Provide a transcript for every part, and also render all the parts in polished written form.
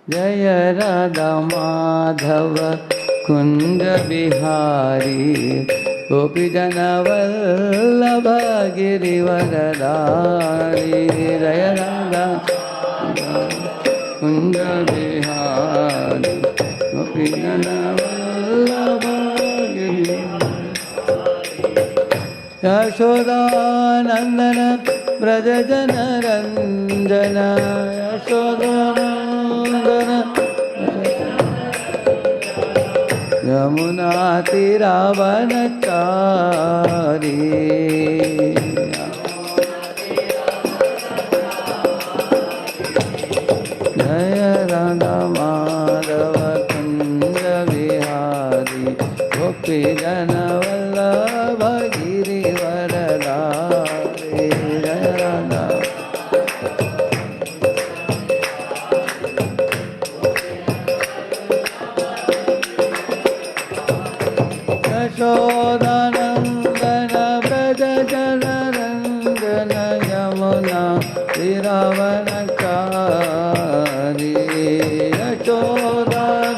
जय राधा माधव कुंज बिहारी गोपी जन वल्लभ गिरिवरधारी। जय राधा कुंज बिहारी गोपी जन वल्लभ यशोदानंदन ब्रज जन रंजन। यशोदानंदन यमुना तीरावनचारी। जय राधा माधव कुंज बिहारी गोपी जन वल्लभ गिरिवरधारी। जय राधा यशोदानंदन ब्रज जन रंजन यमुना तीरावनचारी। यशोदान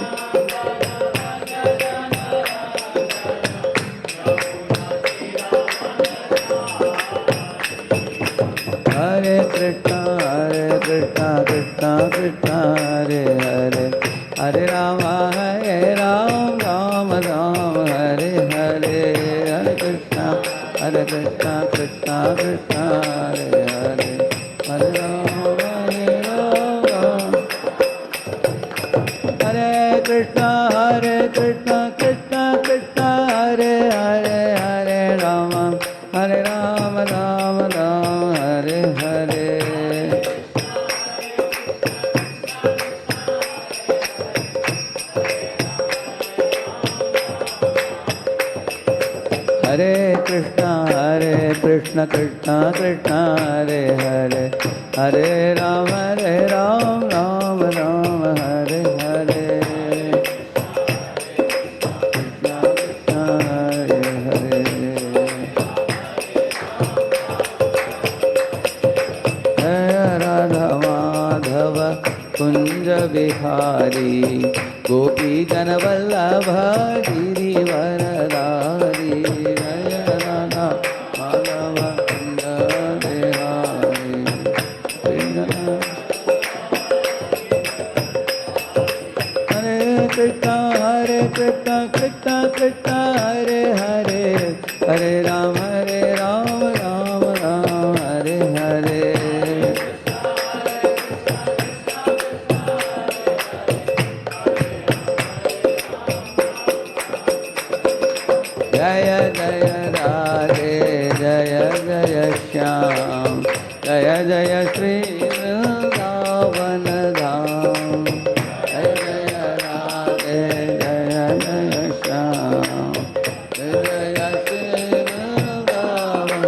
हरे कृष्णा कृष्णा कृष्णा हरे हरे हरे राम राम राम हरे हरे। हरे कृष्णा कृष्णा कृष्णा हरे हरे हरे राम हरे कृष्णा कृष्णा कृष्णा हरे हरे हरे राम राम राम हरे हरे। हरे कृष्णा कृष्णा कृष्णा हरे हरे हरे राम राम राम हरे हरे। कृष्णा कृष्णा हरे हरे। जय राधा माधव कुंज बिहारी गोपी जन वल्लभ गिरिवरधारी। जय राधा माधव कुंज बिहारी। हरे कृष्णा कृष्णा कृष्णा हरे हरे हरे राम राम राम हरे हरे। जय जय राधे जय जय श्याम जय जय श्री वृंदावन धाम। जय जय राधे जय जय श्याम जय जय श्री वृंदावन।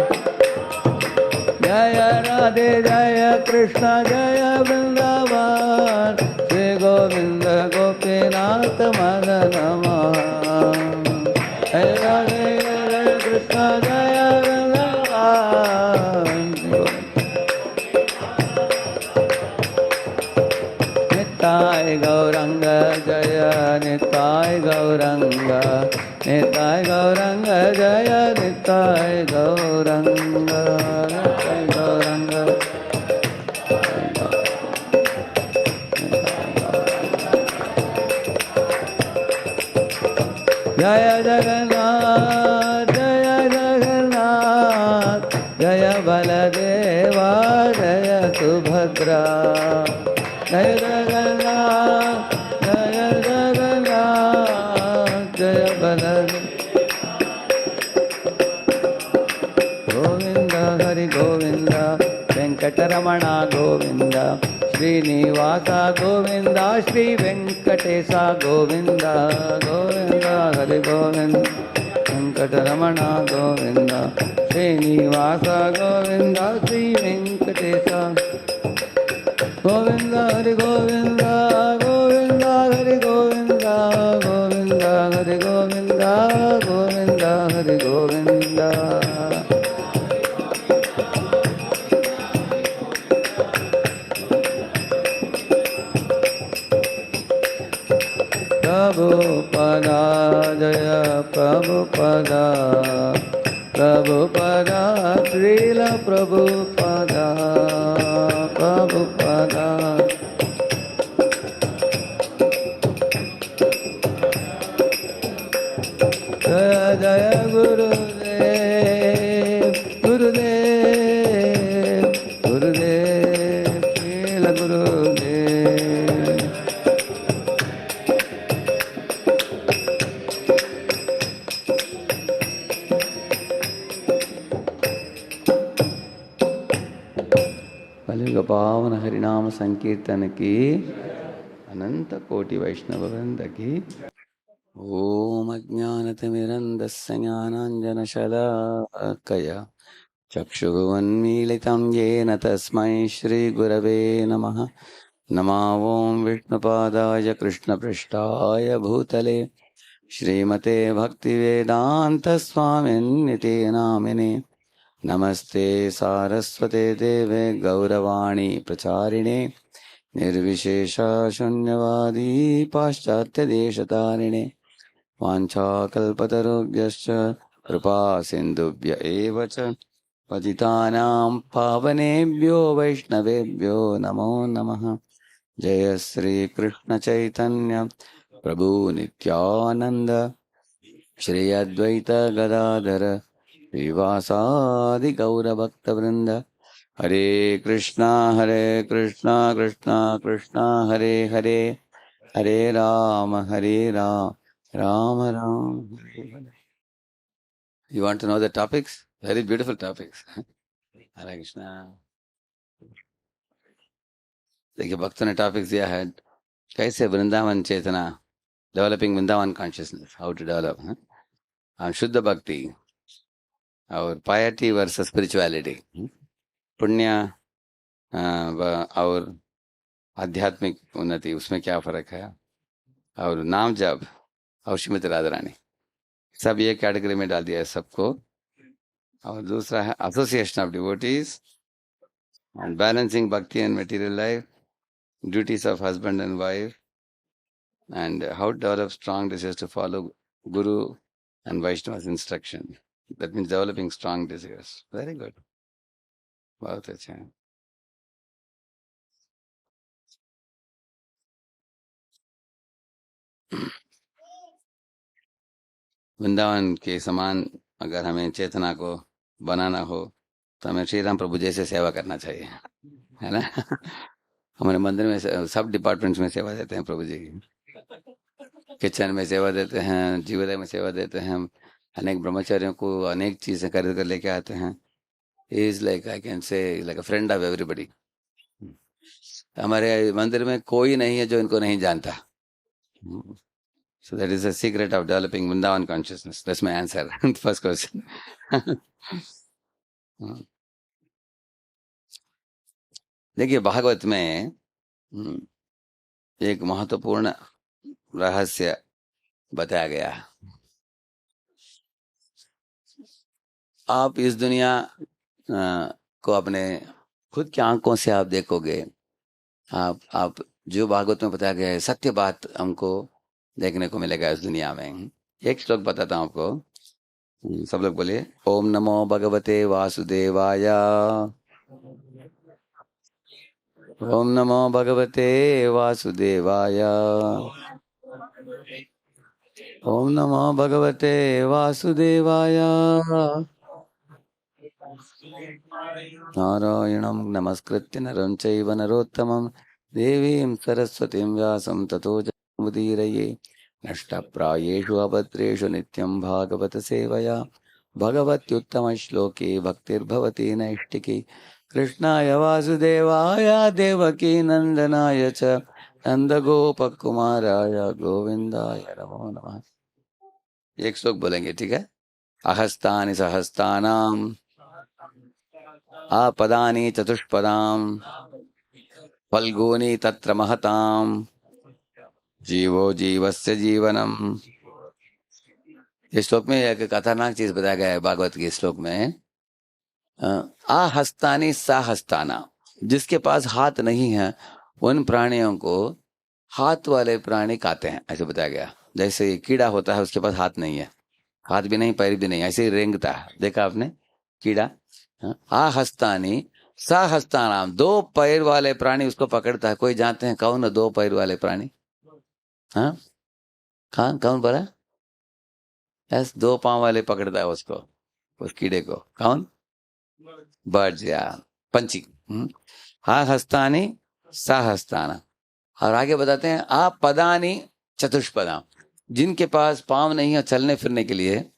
जय राधे जय कृष्ण जय वृंदावन श्री गोविंद गोपीनाथ मदन मोहन। जय राधे जय कृष्ण जय वृंदावन। निताय गौरंग जय निताय गौरंग निताय गौरंग जय निताय गौरंग निताय गौरंग। जय जगन्नाथ जय बलदेवा जय सुभद्रा। जय जगन्नाथ जय Baldev. Govind Hari Govind Venkataraman Govind Srinivas Govind Shri Venkatesh Govind. Govind Hari Govind Venkataraman Govind Srinivas Govind Shri Venkatesh. Govind Hari Govind Govind Hari Govind Govind Hari Govind Govind Hari Govind. Prabhupada, Jaya Prabhupada, Prabhupada, Srila Prabhupada, Prabhupada. Jaya Jaya Gurudev, Gurudev, Gurudev, Srila Gurudev. कलियुग पावन हरिनाम संकीर्तन की अनंत कोटि वैष्णव वृंद की। ओम अज्ञानतिमिरन्धस्य ज्ञानाञ्जनशलाकया चक्षुरुन्मीलितं येन तस्मै श्रीगुरवे नमः। नमो ॐ विष्णुपादाय कृष्णपृष्ठाय भूतले श्रीमते भक्तिवेदान्तस्वामिन्निति नामिने। नमस्ते सारस्वते देवे गौरवाणी प्रचारिणे निर्विशेषा शून्यवादी पाश्चात्यदेशतारिणे। वाञ्छाकल्पतरुभ्यश्च कृपा सिन्धुभ्य एव च पतितानां पावनेभ्यो वैष्णवेभ्यो नमो नमः। जय श्री कृष्ण चैतन्य प्रभु नित्यानंद श्री अद्वैत गदाधर श्रीवासादि गौरभक्तवृंद। हरे कृष्णा कृष्णा कृष्णा हरे हरे, हरे Ram Ram Ram Hare Hare. You want to know the topics? Very beautiful topics. हरे कृष्णा। देखिए भक्तों ने टॉपिक्स दिया है, कैसे वृंदावन चेतना, developing Vrindavan consciousness, how to develop shuddh bhakti और पायटी वर्सेस स्पिरिचुअलिटी, पुण्य और आध्यात्मिक उन्नति, उसमें क्या फर्क है, और नाम जप और श्रीमती राधा रानी, सब ये कैटेगरी में डाल दिया है सबको। और दूसरा है association of devotees and balancing bhakti and material life, duties of husband and wife, and how to develop strong desires to follow Guru and Vaishnava's instruction. That means developing strong desires. Very good. बहुत अच्छा है। वृंदावन के समान अगर हमें चेतना को बनाना हो तो हमें श्री राम प्रभु जैसे सेवा करना चाहिए, है ना। हमारे मंदिर में सब डिपार्टमेंट्स में सेवा देते हैं प्रभु जी। किचन में सेवा देते हैं, जीवोदय में सेवा देते हैं, अनेक ब्रह्मचारियों को अनेक चीजें खरीद कर लेके आते हैं। Is like I can say like a friend of everybody. हमारे मंदिर में कोई नहीं है जो इनको नहीं जानता। So that is the secret of developing Vrindavan consciousness. That's my answer. First question. देखिए भागवत में एक महत्वपूर्ण रहस्य बताया गया है। आप इस दुनिया को अपने खुद की आंखों से आप देखोगे, आप जो भागवत में बताया गया है सत्य बात हमको देखने को मिलेगा इस दुनिया में। एक श्लोक बताता हूँ आपको, सब लोग बोलिए। ओम नमो भगवते वासुदेवाय, ओम नमो भगवते वासुदेवाय, ओम नमो भगवते वासुदेवाय। नारायणं नमस्कृत्य नरं चैव नरोत्तमं देवीं सरस्वतीं व्यासं ततो जयमुदीरये। नष्टप्रायेषु अभद्रेषु नित्यं भागवत सेवया भगवत्युत्तमश्लोके भक्तिर्भवति नैष्टिकी। कृष्णाय वासुदेवाय देवकी नंदनाय च नंदगोपकुमाराय गोविंदाय नमो नमः। एक श्लोक बोलेंगे, ठीक है। अहस्तानि सहस्तानां आपदानि चतुष्पदां फल्गूनि तत्र महतां जीवो जीवस्य जीवनम। इस श्लोक में एक खतरनाक चीज बताया गया है भागवत के श्लोक में। आहस्तानि सहस्ताना, जिसके पास हाथ नहीं है उन प्राणियों को हाथ वाले प्राणी खाते हैं, ऐसे बताया गया। जैसे कीड़ा होता है, उसके पास हाथ नहीं है, हाथ भी नहीं पैर भी नहीं, ऐसे ही रेंगता है, देखा आपने कीड़ा। हाँ? आ हस्तानी सा हस्तानाम, दो पैर वाले प्राणी उसको पकड़ता है। कोई जानते हैं कौन है दो पैर वाले प्राणी? हाँ, कौन कौन बोला? यस, दो पांव वाले पकड़ता है उसको, उस कीड़े को। कौन? बर्ड्स या पंछी। हाँ हस्तानी सा हस्ताना। और आगे बताते हैं आप पदानी चतुष्पदा, जिनके पास पांव नहीं है चलने फिरने के लिए,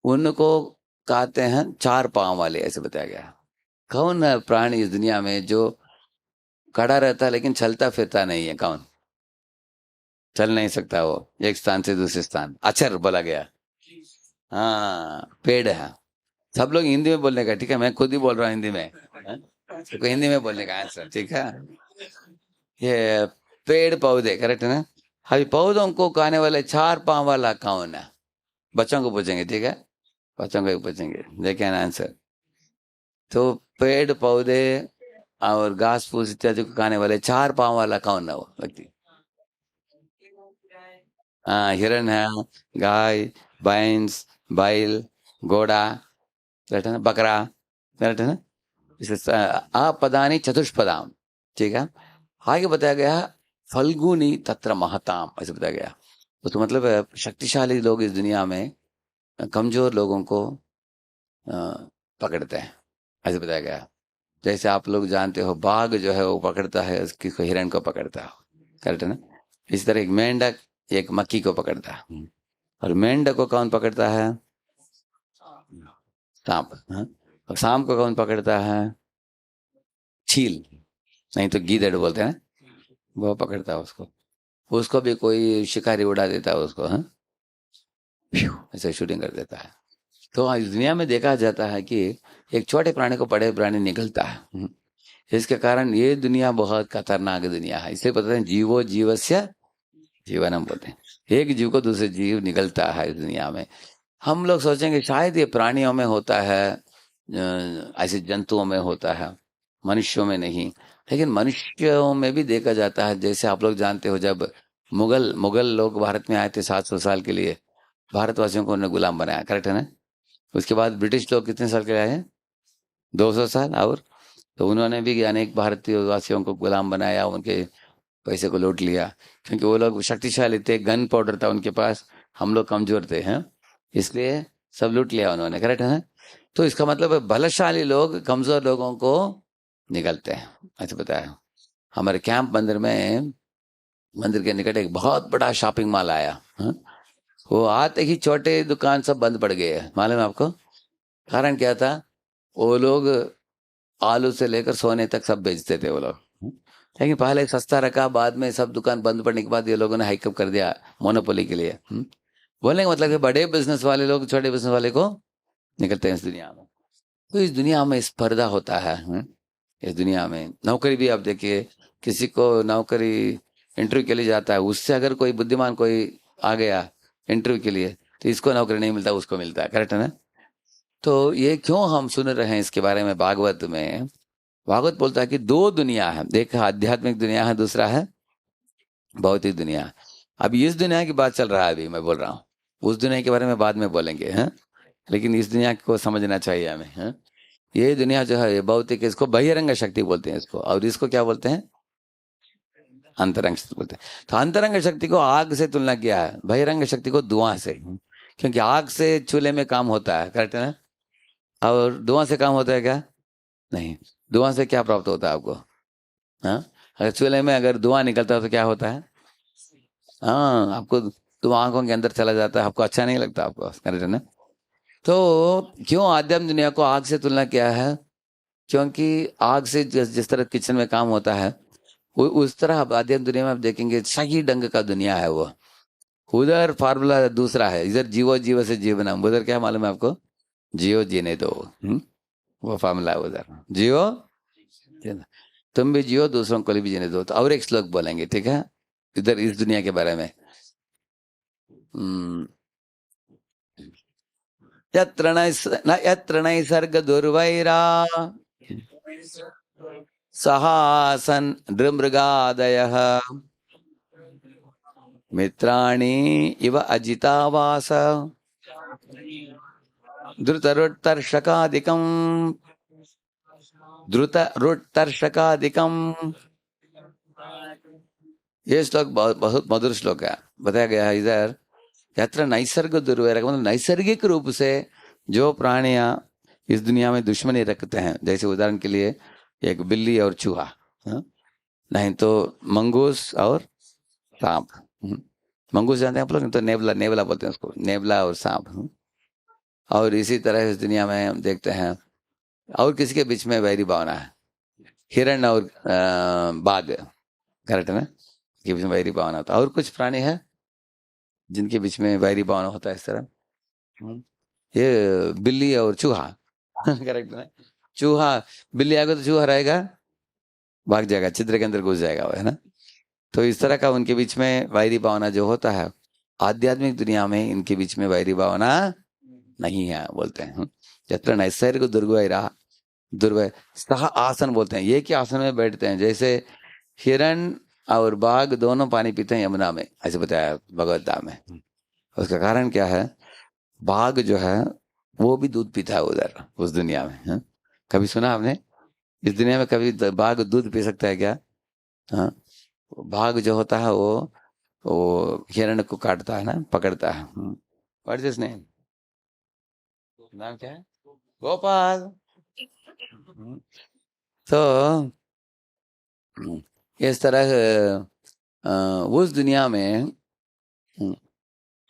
उनको कहते हैं चार पांव वाले, ऐसे बताया गया। कौन है प्राणी इस दुनिया में जो खड़ा रहता है लेकिन चलता फिरता नहीं है? कौन? चल नहीं सकता वो एक स्थान से दूसरे स्थान, अचर बोला गया। हाँ, पेड़ है। सब लोग हिंदी में बोलने का, ठीक है, मैं खुद ही बोल रहा हूँ हिंदी में। हाँ? तो हिंदी में बोलने का आंसर, ठीक है। ये पेड़ पौधे, करेक्ट है ना? अभी पौधों को खाने वाले चार पांव वाला कौन है? बच्चों को पूछेंगे, ठीक है, बच्चों को पूछेंगे, देखें आंसर। तो पेड़ पौधे और घास फूस इत्यादि को खाने वाले चार पांव वाला कौन है वो व्यक्ति? हाँ, हिरण है, गाय, भैंस, बैल, घोड़ा, करेक्ट है ना, बकरा, करेक्ट है ना। इसे अपदानी चतुष्पदाम, ठीक है। आगे बताया गया फल्गुनी तत्र महताम, ऐसे बताया गया। तो मतलब शक्तिशाली लोग इस दुनिया में कमजोर लोगों को पकड़ते हैं, ऐसे बताया गया। जैसे आप लोग जानते हो बाघ जो है वो पकड़ता है उसकी हिरण को पकड़ता है, करेक्ट है ना। इसी तरह एक मेंढक एक मक्खी को पकड़ता है, और मेंढक को कौन पकड़ता है? सांप। हाँ? और सांप को कौन पकड़ता है? चील, नहीं तो गीदड़ बोलते हैं ना, वो पकड़ता है उसको। उसको भी कोई शिकारी उड़ा देता है उसको, हाँ, ऐसे शूटिंग कर देता है। तो इस दुनिया में देखा जाता है कि एक छोटे प्राणी को बड़े प्राणी निगलता है। इसके कारण ये दुनिया बहुत खतरनाक दुनिया है। इसलिए पता है जीवो जीवस्य जीवनम बोलते हैं, एक जीव को दूसरे जीव निगलता है इस दुनिया में। हम लोग सोचेंगे शायद ये प्राणियों में होता है, ऐसे जंतुओं में होता है, मनुष्यों में नहीं। लेकिन मनुष्यों में भी देखा जाता है। जैसे आप लोग जानते हो जब मुगल मुगल लोग भारत में आए थे 700 साल के लिए, भारतवासियों को उन्होंने गुलाम बनाया, करेक्ट है ना। उसके बाद ब्रिटिश लोग कितने साल के लिए आए? 200 साल। और तो उन्होंने भी अनेक भारतीय वासियों को गुलाम बनाया, उनके पैसे को लूट लिया, क्योंकि वो लोग शक्तिशाली थे, गन पाउडर था उनके पास, हम लोग कमजोर थे, हैं, इसलिए सब लूट लिया उन्होंने, करेक्ट है ना? तो इसका मतलब है बलशाली लोग कमजोर लोगों को निगलते हैं, ऐसे बताया। हमारे कैंप मंदिर में, मंदिर के निकट एक बहुत बड़ा शॉपिंग मॉल आया, हाँ? वो आते ही छोटे दुकान सब बंद पड़ गए, मालूम है आपको? कारण क्या था? वो लोग आलू से लेकर सोने तक सब बेचते थे वो लोग, लेकिन पहले सस्ता रखा, बाद में सब दुकान बंद पड़ने के बाद ये लोगों ने हाइकअप कर दिया मोनोपोली के लिए। बोलने का मतलब कि बड़े बिजनेस वाले लोग छोटे बिजनेस वाले को निकलते हैं इस दुनिया में। तो इस दुनिया में स्पर्धा होता है, इस दुनिया में नौकरी भी आप देखिए, किसी को नौकरी इंटरव्यू के लिए जाता है, उससे अगर कोई बुद्धिमान कोई आ गया इंटरव्यू के लिए, तो इसको नौकरी नहीं मिलता, उसको मिलता है, करेक्ट है ना। तो ये क्यों हम सुन रहे हैं इसके बारे में? भागवत में भागवत बोलता है कि दो दुनिया है, एक आध्यात्मिक दुनिया है, दूसरा है भौतिक दुनिया। अभी इस दुनिया की बात चल रहा है, अभी मैं बोल रहा हूँ, उस दुनिया के बारे में बाद में बोलेंगे, हैं। लेकिन इस दुनिया को समझना चाहिए हमें, हैं। ये दुनिया जो है ये भौतिक, इसको बहिरंग शक्ति बोलते हैं इसको, और इसको क्या बोलते हैं? अंतरंग शक्ति बोलते हैं। तो अंतरंग शक्ति को आग से तुलना किया है, बहिरंग शक्ति को धुआं से, क्योंकि आग से चूल्हे में काम होता है, करेक्ट है ना, और धुआं से काम होता है क्या? नहीं। धुआं से क्या प्राप्त होता है आपको? हाँ, अगर चूल्हे में अगर धुआं निकलता है तो क्या होता है? हाँ, आपको तो आंखों के अंदर चला जाता है, आपको अच्छा नहीं लगता, आपको, करेक्ट है ना। तो क्यों आध्यात्म दुनिया को आग से तुलना किया है? क्योंकि आग से जिस तरह किचन में काम होता है, उस तरह आध्यात्म दुनिया में आप देखेंगे सही ढंग का दुनिया है वो। उधर फार्मूला दूसरा है, इधर जीवो जीव से जीवना, उधर क्या मालूम है आपको? जियो जीने दो, वो फार्मूला है उधर, जियो जीने- तुम भी जियो, दूसरों को भी जीने दो। तो और एक श्लोक बोलेंगे, ठीक है, इधर इस दुनिया के बारे में। हम्म, यत्र नैसर्ग दुर्वैरा सहासन नृमृगादयः मित्राणि इव अजितावास द्रुतरुत्तर्षकादिकम् द्रुतरुत्तर्षकादिकम्। ये श्लोक बहुत बहुत मधुर श्लोक है। बताया गया है इधर, यत्र नैसर्ग दुर्वैरक, मतलब नैसर्गिक रूप से जो प्राणियां इस दुनिया में दुश्मनी रखते हैं, जैसे उदाहरण के लिए एक बिल्ली और चूहा, हाँ? नहीं तो मंगूस और सांप। मंगूस जानते हैं आप लोग? तो नेवला, नेवला बोलते हैं उसको, नेवला और सांप। और इसी तरह इस दुनिया में हम देखते हैं और किसी के बीच में वैरी भावना है, हिरण और बाघ, करेक्ट है ना, के बीच में वैरी भावना होता है। और कुछ प्राणी है जिनके बीच में वैरी भावना होता है इस तरह, ये बिल्ली और चूहा करेक्ट है ना। चूहा, बिल्ली आएगा तो चूहा रहेगा, भाग जाएगा, चित्र के अंदर घुस जाएगा वो, है ना। तो इस तरह का उनके बीच में वैरी भावना जो होता है, आध्यात्मिक दुनिया में इनके बीच में वैरी भावना नहीं है, बोलते हैं। यत्र नैसर्गिक दुर्वैरा, दुर्वै सह आसन बोलते हैं, ये क्या आसन में बैठते हैं, जैसे हिरण और बाघ दोनों पानी पीते हैं यमुना में, ऐसे बताया भगवद्गीता में। उसका कारण क्या है, बाघ जो है वो भी दूध पीता है उधर उस दुनिया में, है? कभी सुना आपने इस दुनिया में कभी बाघ दूध पी सकता है क्या? हाँ, बाघ जो होता है वो हिरण को काटता है ना, पकड़ता है। व्हाट इज हिज नेम, नाम क्या है? गोपाल। तो इस तरह उस दुनिया में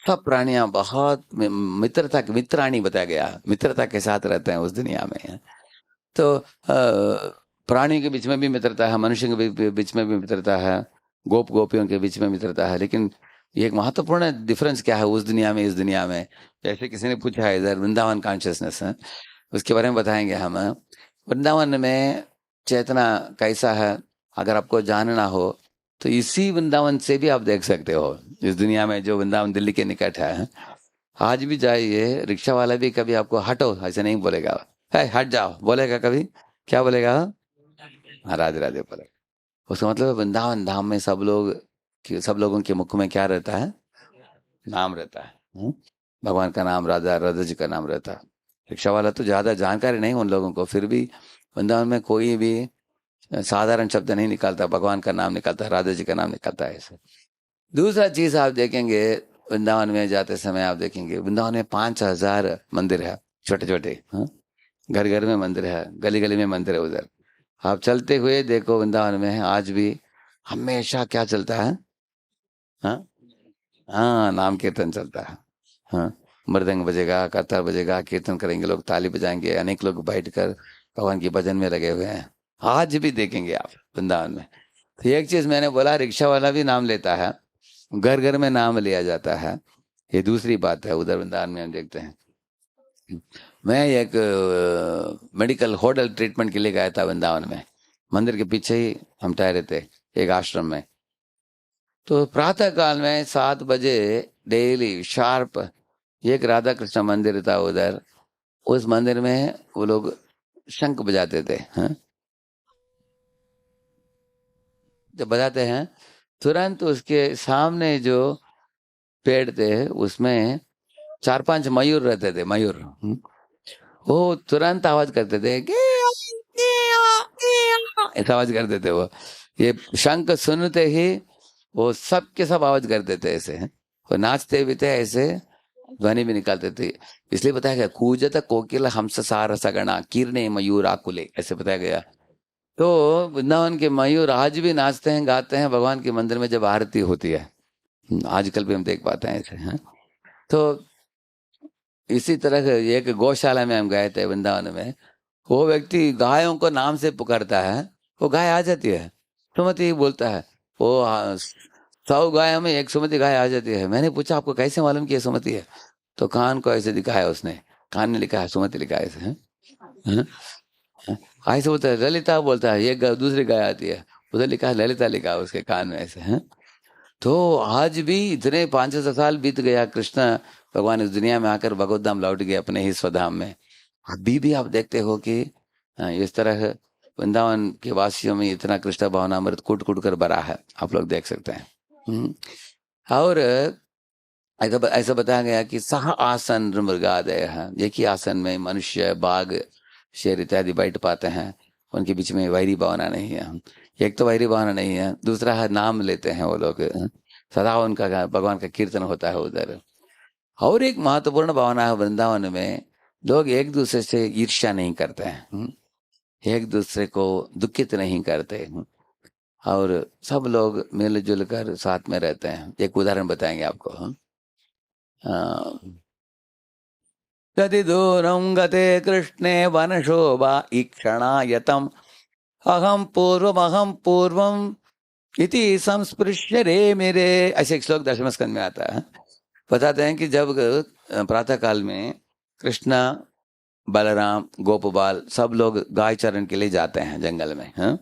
सब प्राणियां बहुत मित्रता, मित्राणी बताया गया, मित्रता के साथ रहते हैं उस दुनिया में। तो प्राणी के बीच में भी मित्रता है, मनुष्य के बीच में भी मित्रता है, गोप गोपियों के बीच में मित्रता है। लेकिन एक महत्वपूर्ण डिफरेंस क्या है उस दुनिया में इस दुनिया में, जैसे किसी ने पूछा है इधर वृंदावन कॉन्शियसनेस है, उसके बारे में बताएंगे हम। वृंदावन में चेतना कैसा है, अगर आपको जानना हो तो इसी वृंदावन से भी आप देख सकते हो। इस दुनिया में जो वृंदावन दिल्ली के निकट है, आज भी जाइए, रिक्शा वाला भी कभी आपको हटो ऐसे नहीं बोलेगा, है हट जाओ बोलेगा कभी, क्या बोलेगा? हाँ, राधे राधे बोलेगा। उसका मतलब वृंदावन धाम में सब लोगों के मुख में क्या रहता है? नाम रहता है। भगवान का नाम, राधा राधा जी का नाम रहता है। रिक्शा वाला तो ज्यादा जानकारी नहीं उन लोगों को, फिर भी वृंदावन में कोई भी साधारण शब्द नहीं निकालता, भगवान का नाम निकालता है, राधा जी का नाम निकालता है ऐसे। दूसरा चीज आप देखेंगे, वृंदावन में जाते समय आप देखेंगे वृंदावन में 5,000 मंदिर है, छोटे छोटे, घर घर में मंदिर है, गली गली में मंदिर है उधर। आप चलते हुए देखो वृंदावन में आज भी हमेशा क्या चलता है? हाँ, हाँ, नाम कीर्तन चलता है। हाँ, मृदंग बजेगा, करतार बजेगा, कीर्तन करेंगे लोग, ताली बजाएंगे, अनेक लोग बैठकर भगवान की भजन में लगे हुए हैं। आज भी देखेंगे आप वृंदावन में। तो एक चीज मैंने बोला, रिक्शा वाला भी नाम लेता है, घर घर में नाम लिया जाता है, ये दूसरी बात है उधर वृंदावन में हम देखते हैं। मैं एक मेडिकल होटल ट्रीटमेंट के लिए गया था वृंदावन में, मंदिर के पीछे ही हम ठहरे थे एक आश्रम में। तो प्रातः काल में 7 बजे डेली शार्प एक राधा कृष्ण मंदिर था उधर, उस मंदिर में वो लोग शंख बजाते थे, हाँ? जब बजाते हैं तुरंत उसके सामने जो पेड़ थे उसमें 4-5 मयूर रहते थे, मयूर, वो तुरंत आवाज करते थे, "गिया, गिया, गिया", ऐसा आवाज करते थे वो। ये शंख सुनते ही वो सब के सब आवाज करते थे ऐसे, वो नाचते भी थे ऐसे, ध्वनि भी निकालते थे। इसलिए बताया गया, कूजत कोकिल हंस सार सगना कीर्णे मयूर आकुले, ऐसे बताया गया। तो वृंदावन के मयूर आज भी नाचते हैं, गाते हैं भगवान के मंदिर में जब आरती होती है। आजकल भी हम देख पाते हैं ऐसे, हैं। तो इसी तरह एक गौशाला में हम गए थे वृंदावन में, वो व्यक्ति गायों को नाम से पुकारता है, वो गाय आ जाती है, सुमति बोलता है, वो 100 गायों में एक सुमति गाय आ जाती है। मैंने पूछा आपको कैसे मालूम कि ये सुमति है? तो कान को ऐसे दिखाया उसने, कान ने लिखा है सुमति, लिखा है ऐसे, है? ऐसे बोलता है, ललिता बोलता है, ये दूसरी गाय आती है, उधर लिखा है ललिता, लिखा है उसके कान में ऐसे, है। तो आज भी इतने 500 साल बीत गया, कृष्ण भगवान इस दुनिया में आकर भगवत धाम लौट गए अपने ही स्वधाम में। अभी भी आप देखते हो कि इस तरह वृंदावन के वासियों में इतना कृष्ण भावनामृत कूट कूट कर भरा है, आप लोग देख सकते हैं। और ऐसा बताया गया कि सह आसन मृगादय है, एक ही आसन में मनुष्य, बाघ, शेर इत्यादि बैठ पाते हैं, उनके बीच में वैरी भावना नहीं है। एक तो वैरी भावना नहीं है, दूसरा है नाम लेते हैं वो लोग, सदा उनका भगवान का कीर्तन होता है उधर। और एक महत्वपूर्ण भावना है वृंदावन में, लोग एक दूसरे से ईर्ष्या नहीं करते हैं, एक दूसरे को दुखित नहीं करते हैं, और सब लोग मिलजुल कर साथ में रहते हैं। एक उदाहरण बताएंगे आपको हम। यदि दूरं गते कृष्णे वनशोभा ईक्षणायतम अहम पूर्वम इति संस्पृश्य रे मेरे, ऐसे एक श्लोक दशम स्कंद में आता है। बताते हैं कि जब प्रातः काल में कृष्णा, बलराम, गोपबाल सब लोग गाय चरण के लिए जाते हैं जंगल में, हाँ,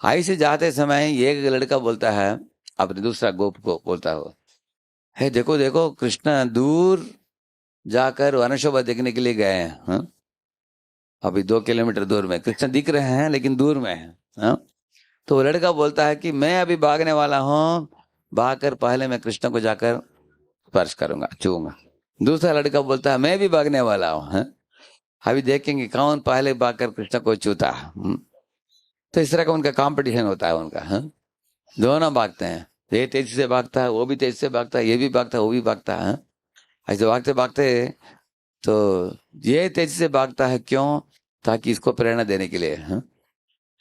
ऐसे जाते समय एक लड़का बोलता है अपने दूसरा गोप को, बोलता हो, है देखो देखो कृष्णा दूर जाकर वनशोभा देखने के लिए गए हैं, हाँ? अभी 2 किलोमीटर दूर में कृष्ण दिख रहे हैं लेकिन दूर में है, हाँ? तो वो लड़का बोलता है कि मैं अभी भागने वाला हूँ, भागकर पहले मैं कृष्ण को जाकर स्पर्श करूंगा, छूऊंगा। दूसरा लड़का बोलता है मैं भी भागने वाला हूँ, हाँ? अभी देखेंगे कौन पहले भागकर कृष्ण को छूता है। तो इस तरह का उनका कंपटीशन होता है उनका, हाँ? दोनों भागते हैं, ये तेजी से भागता है, वो भी तेजी से भागता है, ये भी भागता है, वो भी भागता है, हाँ? ऐसे भागते भागते तो ये तेजी से भागता है, क्यों? ताकि इसको प्रेरणा देने के लिए, हाँ?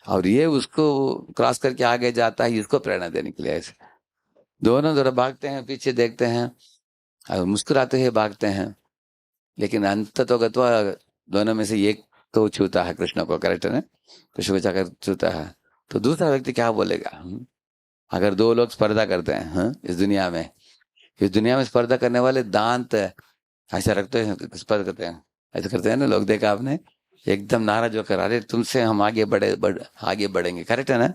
और ये उसको क्रॉस करके आगे जाता है इसको प्रेरणा देने के लिए। ऐसे दोनों जरा भागते हैं, पीछे देखते हैं और मुस्कुराते हुए भागते हैं, लेकिन अंत तो गत्वा दोनों में से एक तो छूता है कृष्ण को, करेक्ट है ना? कृष्ण को जाकर छूता है, तो दूसरा व्यक्ति क्या बोलेगा? अगर दो लोग स्पर्धा करते हैं, हाँ? इस दुनिया में स्पर्धा करने वाले दांत ऐसा रखते हैं, स्पर्धा करते हैं, ऐसा करते हैं ना लोग, देखा आपने? एकदम नाराज होकर, अरे तुमसे हम आगे बढ़ेंगे, करेक्ट है ना?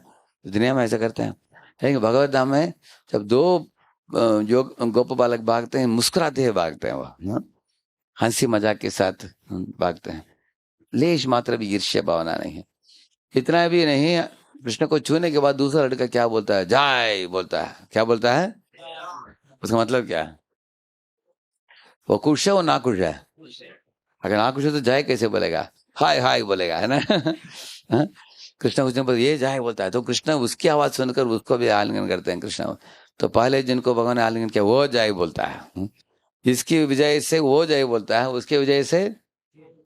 दुनिया में ऐसा करते हैं, लेकिन भगवत धाम में जब दो जो गोप बालक भागते हैं, मुस्कुराते हुए भागते हैं, वो, हाँ? हंसी मजाक के साथ भागते हैं, लेश मात्र भी ईर्ष्या भावना नहीं है। इतना भी नहीं, कृष्ण को छूने के बाद दूसरा लड़का क्या बोलता है? जय बोलता है। क्या बोलता है? उसका मतलब क्या है? वो खुश है, वो ना खुश है? अगर ना खुश है तो जय कैसे बोलेगा? हाय हाय बोलेगा, है ना? हाँ? कृष्ण कुछ पर ये जय बोलता है तो कृष्ण उसकी आवाज सुनकर उसको भी आलिंगन करते हैं कृष्ण। तो पहले जिनको भगवान ने आलिंगन किया वो जय बोलता है, इसकी वजह से वो जय बोलता है, उसकी वजह से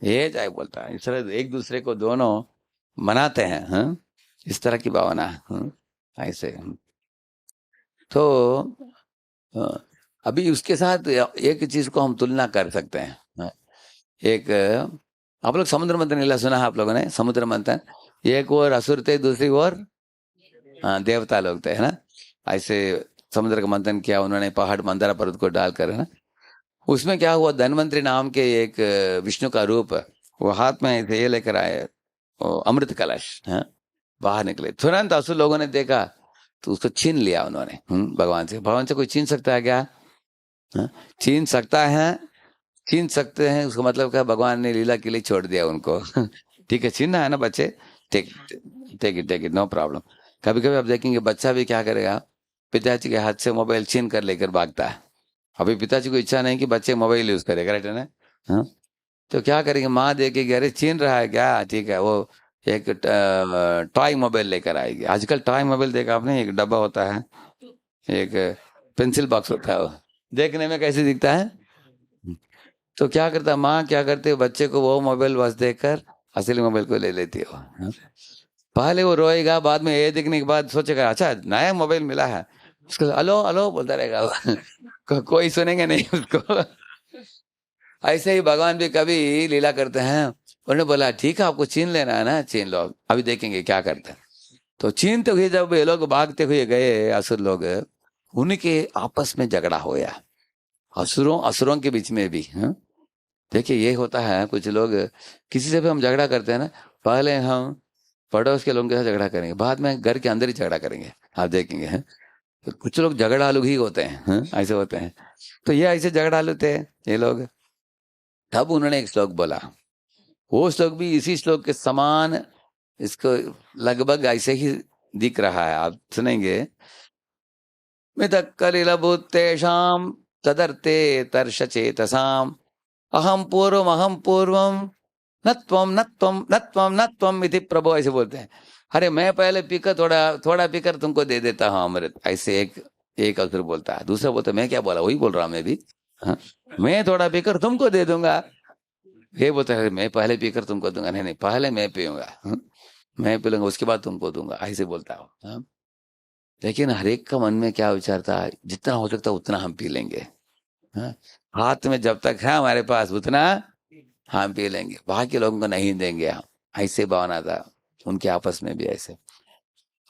ये जय बोलता है। इस तरह एक दूसरे को दोनों मनाते हैं, हाँ? इस तरह की भावना है, हाँ? ऐसे तो अभी उसके साथ एक चीज को हम तुलना कर सकते हैं, हाँ? एक आप लोग समुद्र मंथन लीला सुना है आप लोगों ने? समुद्र मंथन, एक और असुर थे, दूसरी ओर देवता लोग थे, है ना? ऐसे समुद्र का मंथन किया उन्होंने, पहाड़ मंदारा पर्वत को डालकर, है ना? उसमें क्या हुआ, धनवंतरी नाम के एक विष्णु का रूप, वो हाथ में ऐसे ये लेकर आए, वो अमृत कलश, हाँ? बाहर निकले, तुरंत असुर लोगों ने देखा तो उसको छीन लिया उन्होंने, भगवान से कोई छीन सकता है क्या? हाँ? छीन सकता है, छीन सकते हैं, उसका मतलब क्या? भगवान ने लीला के लिए छोड़ दिया उनको। ठीक है, छीनना है ना बच्चे, take take it, no problem. कभी कभी आप देखेंगे बच्चा भी क्या करेगा, पिताजी के हाथ से मोबाइल छीन कर लेकर भागता है। अभी पिताजी को इच्छा नहीं कि बच्चे मोबाइल यूज करे, करेक्ट है ना? हाँ? तो क्या करेंगे, माँ देखेगी अरे छीन रहा है क्या, ठीक है, वो एक टॉय मोबाइल लेकर आएगी। आजकल टॉय मोबाइल देखा आपने? एक डब्बा होता है, एक पेंसिल बॉक्स होता है, वो देखने में कैसे दिखता है? तो क्या करता माँ, क्या करती है, बच्चे को वो मोबाइल बस देकर असली मोबाइल को ले लेती है वो, हाँ? पहले वो रोएगा, बाद में ये देखने के बाद सोचेगा अच्छा नया मोबाइल मिला है, उसको अलो अलो बोलता रहेगा वो। कोई सुनेंगे नहीं उसको। ऐसे ही भगवान भी कभी लीला करते हैं, उन्होंने बोला ठीक है आपको छीन लेना है ना, छीन लो, अभी देखेंगे क्या करते हैं। तो छीनते हुए जब ये लोग भागते हुए गए असुर लोग, उनके आपस में झगड़ा हो गया, असुरों असुरों के बीच में भी, हाँ? देखिए ये होता है, कुछ लोग किसी से भी हम झगड़ा करते हैं ना, पहले हम पड़ोस के लोगों के साथ झगड़ा करेंगे, बाद में घर के अंदर ही झगड़ा करेंगे, आप देखेंगे, हैं? तो कुछ लोग झगड़ालू ही होते हैं, हैं? ऐसे होते हैं। तो ये ऐसे झगड़ालू थे ये लोग। तब उन्होंने एक श्लोक बोला, वो श्लोक भी इसी श्लोक के समान, इसको लगभग ऐसे ही दिख रहा है, आप सुनेंगे। मितः कलिलभूतेषां तदर्थे तर्षचेतसाम् अहम पूर्वम न त्वम न त्वम न त्वम न त्वम इति प्रभु ऐसे बोलते हैं। अरे मैं पहले पीकर थोड़ा थोड़ा पीकर तुमको दे देता हूँ अमृत, ऐसे एक एक असुर बोलता है। दूसरा बोलता है मैं क्या बोला, वही बोल रहा हूँ मैं भी। हाँ? मैं थोड़ा पीकर तुमको दे दूंगा। ये बोलता है मैं पहले पीकर तुमको दूंगा, नहीं नहीं पहले मैं पीऊंगा। हाँ? मैं पी लूंगा उसके बाद तुमको दूंगा, ऐसे बोलता हूँ। हाँ? लेकिन हर एक का मन में क्या विचार था, जितना हो सकता है उतना हम पी लेंगे। हाँ? हाथ में जब तक है हमारे पास उतना हम पी लेंगे, बाकी लोगों को नहीं देंगे हम, ऐसे भावना था उनके आपस में भी ऐसे।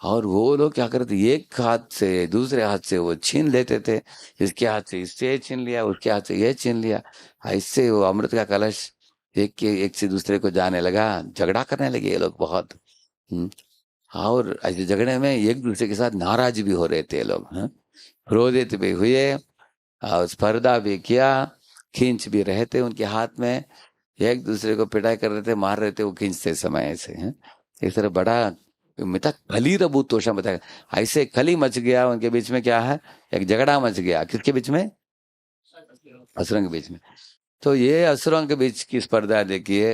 और वो लोग क्या करते, एक हाथ से दूसरे हाथ से वो छीन लेते थे, इसके हाथ से इससे छीन लिया, उसके हाथ से ये छीन लिया, ऐसे वो अमृत का कलश एक के एक से दूसरे को जाने लगा, झगड़ा करने लगे ये लोग बहुत। हम्म, और ऐसे झगड़े में एक दूसरे के साथ नाराज भी हो रहे थे ये लोग। क्रोधित भी हुए और स्पर्धा भी किया, खींच भी रहे थे उनके हाथ में, एक दूसरे को पिटाई कर रहे थे, मार रहे थे वो खींचते समय ऐसे हैं। इस तरह बड़ा मिता खली रबूत तोषा बताया, ऐसे खली मच गया उनके बीच में, क्या है, एक झगड़ा मच गया, किसके बीच में, असुरों के बीच में। तो ये असुरों के बीच की स्पर्धा देखिए,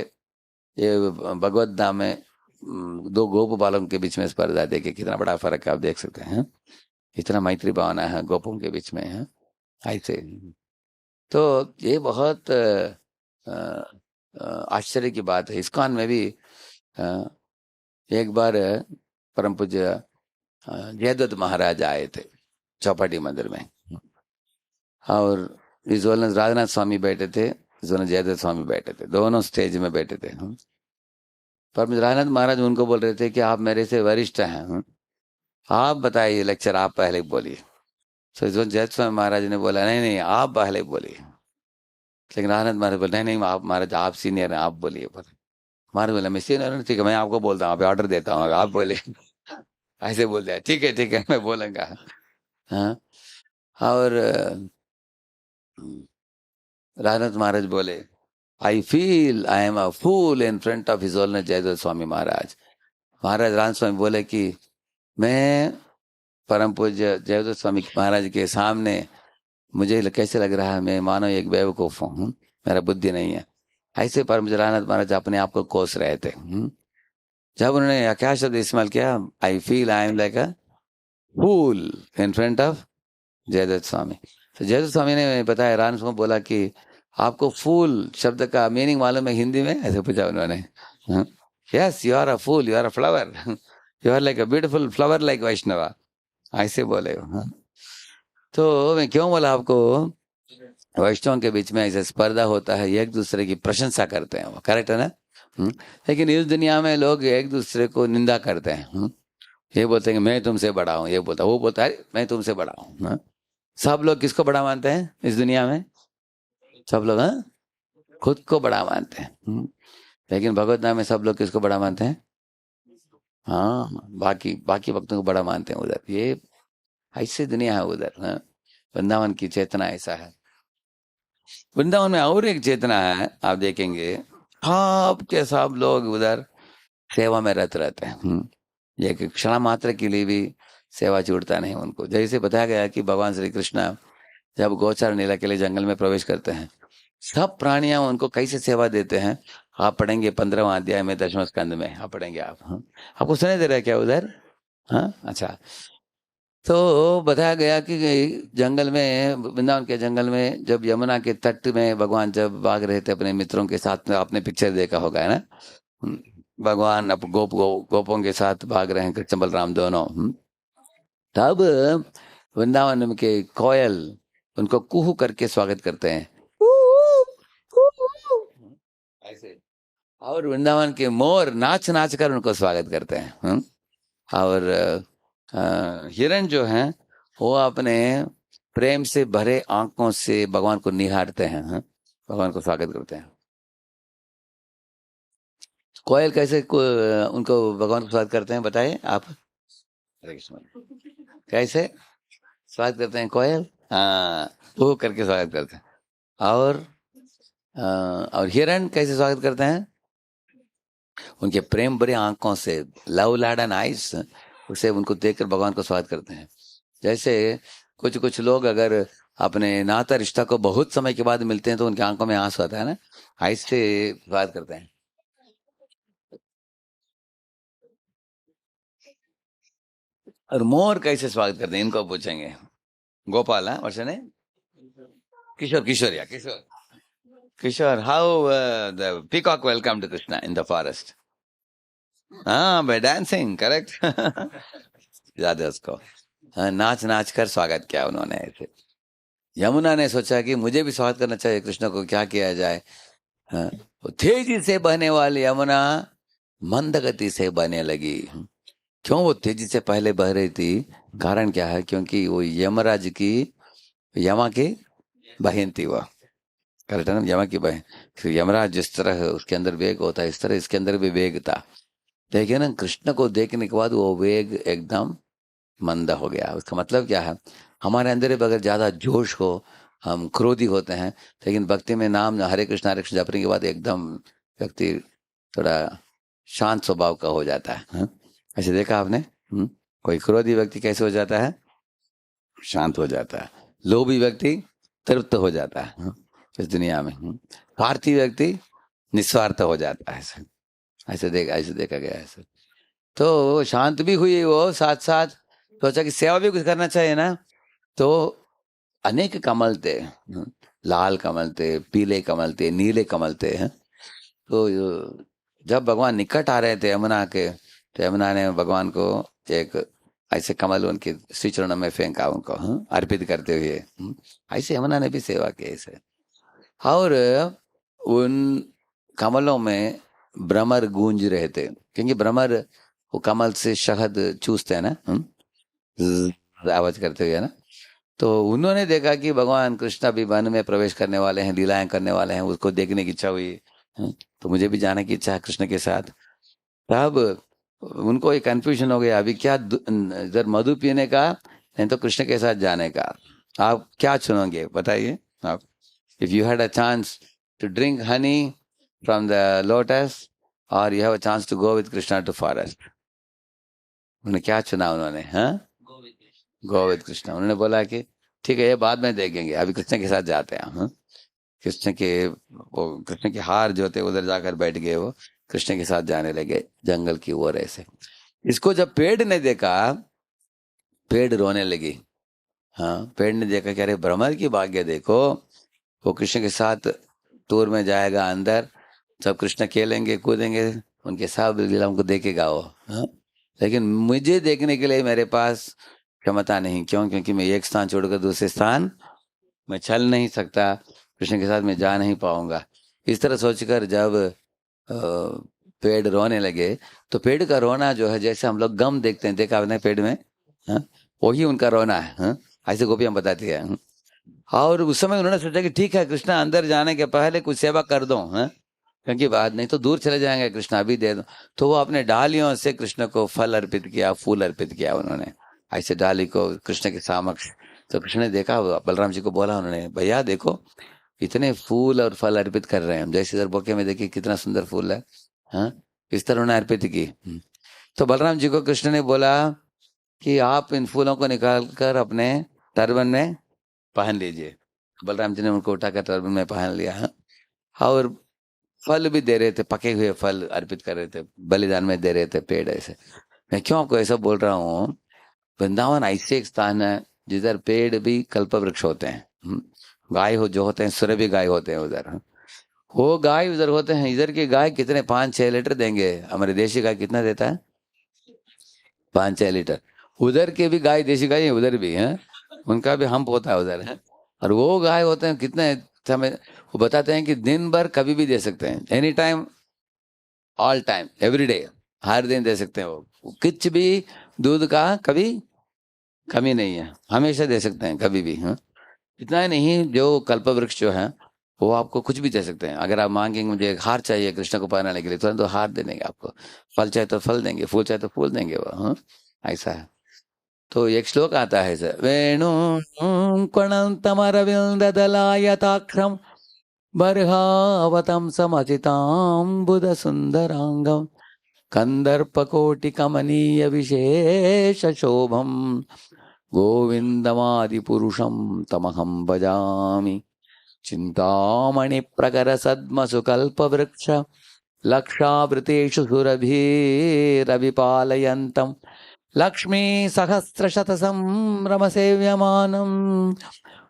ये भगवत धाम में दो गोप बालकों के बीच में स्पर्धा देखिए, कितना बड़ा फर्क है, आप देख सकते हैं। इतना मैत्री भावना है गोपों के बीच में है ऐसे। तो ये बहुत आश्चर्य की बात है। इस्कॉन में भी अ, एक बार परम पूज्य जयदत्त महाराज आए थे चौपाटी मंदिर में, और इस वाले राजनाथ स्वामी बैठे थे, इस वाले जयदत्त स्वामी बैठे थे, दोनों स्टेज में बैठे थे। पर राजनाथ महाराज उनको बोल रहे थे कि आप मेरे से वरिष्ठ हैं, आप बताइए लेक्चर, आप पहले बोलिए। तो इस जयदत्त स्वामी महाराज ने बोला नहीं नहीं आप पहले बोलिए। लेकिन राजनाथ महाराज बोले नहीं नहीं आप महाराज आप सीनियर हैं, आप बोलिए। महाराज बोला मैं सीनियर हूँ, ठीक है मैं आपको बोलता हूँ, आप ऑर्डर देता हूँ, आप बोले। ऐसे बोल दिया, ठीक है मैं बोलूंगा। हाँ। और राजनाथ महाराज बोले I feel I am a fool in front of his holiness Jaidatt Swami Maharaj. Maharaj Rajnath Swami बोले कि मैं परम पूज्य जयदत्त स्वामी महाराज के सामने मुझे कैसे लग रहा है, मैं मानो एक बेवकूफ हूँ, मेरा बुद्धि नहीं है। ऐसे परम पूज्य राजनाथ महाराज अपने आप को कोस रहे थे। जब उन्होंने क्या शब्द इस्तेमाल किया, I feel I am like a fool in front of Jaidatt Swami. तो जयदत्त स्वामी ने बताया, रान को बोला कि आपको फूल शब्द का मीनिंग मालूम है हिंदी में, ऐसे पूछा उन्होंने। Yes you are a fool, you are a flower, you are like a beautiful flower like Vaishnava, ऐसे बोले। तो मैं क्यों बोला आपको, वैष्णव के बीच में ऐसे स्पर्धा होता है, एक दूसरे की प्रशंसा करते हैं, वो करेक्ट है ना। लेकिन इस दुनिया में लोग एक दूसरे को निंदा करते हैं। ये बोलते हैं कि मैं तुमसे बड़ा हूँ, ये बोलता वो बोलता है मैं तुमसे बड़ा हूँ। सब लोग किसको बड़ा मानते हैं इस दुनिया में, सब लोग खुद को बड़ा मानते हैं। लेकिन भगवत नाम में सब लोग किसको बड़ा मानते हैं, हाँ बाकी बाकी भक्तों को बड़ा मानते हैं उधर। ये ऐसी दुनिया है उधर। वृंदावन की चेतना ऐसा है। वृंदावन में और एक चेतना है, आप देखेंगे सब के सब लोग उधर सेवा में रत रहते हैं। ये क्षण मात्र के लिए भी सेवा छूटता नहीं उनको। जैसे बताया गया कि भगवान श्री कृष्ण जब गोचार लीला के लिए जंगल में प्रवेश करते हैं, सब प्राणियां उनको कैसे सेवा देते हैं, आप पढ़ेंगे 15वां अध्याय में 10वें स्कंद में, आप पढ़ेंगे आप। आपको सुनाई दे रहा है क्या उधर। हाँ अच्छा। तो बताया गया कि जंगल में, वृंदावन के जंगल में, जब यमुना के तट में भगवान जब भाग रहे थे अपने मित्रों के साथ में, आपने पिक्चर देखा होगा है ना। भगवान अब गोपों के साथ भाग रहे हैं, कृष्ण बलराम दोनों। तब वृंदावन के कोयल उनको कुहू करके स्वागत करते हैं, ऐसे। और वृंदावन के मोर नाच नाच कर उनको स्वागत करते हैं। और हिरण जो हैं वो अपने प्रेम से भरे आंखों से भगवान को निहारते हैं, भगवान को स्वागत करते हैं। कोयल कैसे उनको भगवान को स्वागत करते हैं बताइए आप। हरे कृष्ण। कैसे स्वागत करते हैं कोयल, हाँ वो करके स्वागत करते हैं। और और हिरण कैसे स्वागत करते हैं, उनके प्रेम भरे आंखों से, लव लाडन आइज, उसे उनको देखकर भगवान को स्वागत करते हैं। जैसे कुछ कुछ लोग अगर अपने नाता रिश्ता को बहुत समय के बाद मिलते हैं तो उनकी आंखों में आंसू आता है ना, ऐसे बात करते हैं। और मोर कैसे स्वागत करते हैं इनको पूछेंगे। गोपाल, हाँ, वर्षा ने किशोर, किशोर या Kishore, Kishore, how the peacock welcome to Krishna in the forest? हाँ, बाय डांसिंग, करेक्ट। याद है उसको। हाँ, नाच नाच कर स्वागत किया उन्होंने ऐसे। यमुना ने सोचा कि मुझे भी स्वागत करना चाहिए कृष्ण को, क्या किया जाए। हाँ, वो तेजी से बहने वाली यमुना मंद गति से बहने लगी। क्यों वो तेजी से पहले बह रही थी? कारण क्या है? क्योंकि वो यमराज की, यमा की बहन थी वो। करेक्ट है ना, यमा की बहन। फिर यमराज जिस तरह उसके अंदर वेग होता है, इस तरह इसके अंदर भी वेग था। देखिए ना, कृष्ण को देखने के बाद वो वेग एकदम मंदा हो गया। उसका मतलब क्या है? हमारे अंदर भी अगर ज्यादा जोश हो, हम क्रोधी होते हैं, लेकिन भक्ति में नाम हरे कृष्ण जपने के बाद एकदम व्यक्ति थोड़ा शांत स्वभाव का हो जाता है। हाँ? ऐसे देखा आपने? कोई क्रोधी व्यक्ति कैसे हो जाता है? शांत हो जाता है। लोभी व्यक्ति तृप्त हो जाता है। हाँ? इस दुनिया में स्वार्थी व्यक्ति निस्वार्थ हो जाता है। ऐसे ऐसे देखा गया है ऐसे। तो शांत भी हुई वो, साथ साथ सोचा कि सेवा भी कुछ करना चाहिए ना। तो अनेक कमल थे, लाल कमल थे, पीले कमल थे, नीले कमल थे, हैं। तो जब भगवान निकट आ रहे थे यमुना के, तो यमुना ने भगवान को एक ऐसे कमल उनके श्री चरणों में फेंका उनको, अर्पित करते हुए। ऐसे यमुना ने भी सेवा की ऐसे। और उन कमलों में भ्रमर गूंज रहे थे, क्योंकि भ्रमर वो कमल से शहद चूसते हैं ना, आवाज करते हुए ना। तो उन्होंने देखा कि भगवान कृष्ण भी वन में प्रवेश करने वाले हैं, लीलाएं करने वाले हैं, उसको देखने की इच्छा हुई। तो मुझे भी जाने की इच्छा है कृष्ण के साथ। तब उनको एक कंफ्यूजन हो गया, अभी क्या इधर मधु पीने का, नहीं तो कृष्ण के साथ जाने का। आप क्या चुनोगे बताइए आप? If you had a chance to drink honey from the lotus, और you have a chance to go with Krishna to forest, उन्होंने क्या चुना? उन्होंने हाँ, गो विद कृष्णा। उन्होंने बोला कि ठीक है, ये बाद में देखेंगे, अभी कृष्ण के साथ जाते हैं। हाँ, कृष्ण के, वो कृष्ण के हार जो थे उधर जाकर बैठ गए, वो कृष्ण के साथ जाने लगे जंगल की ओर ऐसे। इसको जब पेड़ ने देखा, पेड़ रोने लगी। हाँ, पेड़ ने देखा कि अरे भ्रमर की भाग्य देखो, वो कृष्ण के साथ टूर में जाएगा अंदर, सब कृष्ण खेलेंगे कूदेंगे, उनके सब लीला को देखेगा वो। हाँ? लेकिन मुझे देखने के लिए मेरे पास क्षमता नहीं। क्यों? क्योंकि मैं एक स्थान छोड़कर दूसरे स्थान मैं चल नहीं सकता, कृष्ण के साथ मैं जा नहीं पाऊंगा। इस तरह सोचकर जब पेड़ रोने लगे, तो पेड़ का रोना जो है, जैसे हम लोग गम देखते हैं, देखा आपने पेड़ में? हाँ? वही उनका रोना है। हाँ? ऐसे गोपियां बताती है। हाँ? और उस समय उन्होंने सोचा कि ठीक है, कृष्णा अंदर जाने के पहले कुछ सेवा कर दो, हैं? क्योंकि बाद नहीं तो दूर चले जाएंगे, कृष्णा अभी दे दो। तो वो अपने डालियों से कृष्ण को फल अर्पित किया, फूल अर्पित किया उन्होंने, ऐसे डाली को कृष्ण के समक्ष। तो कृष्ण ने देखा, बलराम जी को बोला उन्होंने, भैया देखो इतने फूल और फल अर्पित कर रहे हैं हम, जैसे इधर बोके में देखिए कितना सुंदर फूल है। हाँ, इस तरह उन्होंने अर्पित की। तो बलराम जी को कृष्ण ने बोला कि आप इन फूलों को निकाल कर अपने टर्बन में पहन लीजिए। बलराम जी ने उनको उठाकर टर्बन में पहन लिया। हाँ? और फल भी दे रहे थे, पके हुए फल अर्पित कर रहे थे, बलिदान में दे रहे थे पेड़ ऐसे। मैं क्यों आपको ऐसा बोल रहा हूँ? वृंदावन ऐसे एक स्थान है जिधर पेड़ भी कल्प वृक्ष होते हैं। गाय हो जो होते हैं, सुर भी गाय होते हैं उधर। वो गाय उधर होते हैं, इधर की गाय कितने 5-6 लीटर देंगे। हमारे देशी गाय कितना देता है? 5-6 लीटर। उधर के भी गाय, देशी गाय है उधर भी है, उनका भी हम होता है उधर है। और वो गाय होते हैं कितने समय, वो बताते हैं कि दिन भर कभी भी दे सकते हैं, any time, all time, every day, हर दिन दे सकते हैं वो कुछ भी। दूध का कभी कमी नहीं है, हमेशा दे सकते हैं कभी भी। हाँ, इतना ही नहीं, जो कल्प वृक्ष जो है वो आपको कुछ भी दे सकते हैं। अगर आप मांगेंगे मुझे एक हार चाहिए कृष्ण को पहनाने के लिए, तुरंत तो हार दे देंगे आपको। फल चाहे तो फल देंगे, फूल चाहे तो फूल देंगे वो। हाँ, ऐसा है। तो एक श्लोक आता है सर, वेणु कणन्तमरविन्ददलायताक्षं बर्हावतं समचिताम्बुध सुन्दराङ्गं कन्दर्पकोटिकमनीय विशेष शोभम गोविंदमादि पुरुषं तमहं भजामि। चिंतामणि प्रकर सद्म सुकल्प वृक्ष लक्षावृतेषु सुरभिरविपालयन्तं लक्ष्मी सहस्रशत संभ्रम सेव्यमानं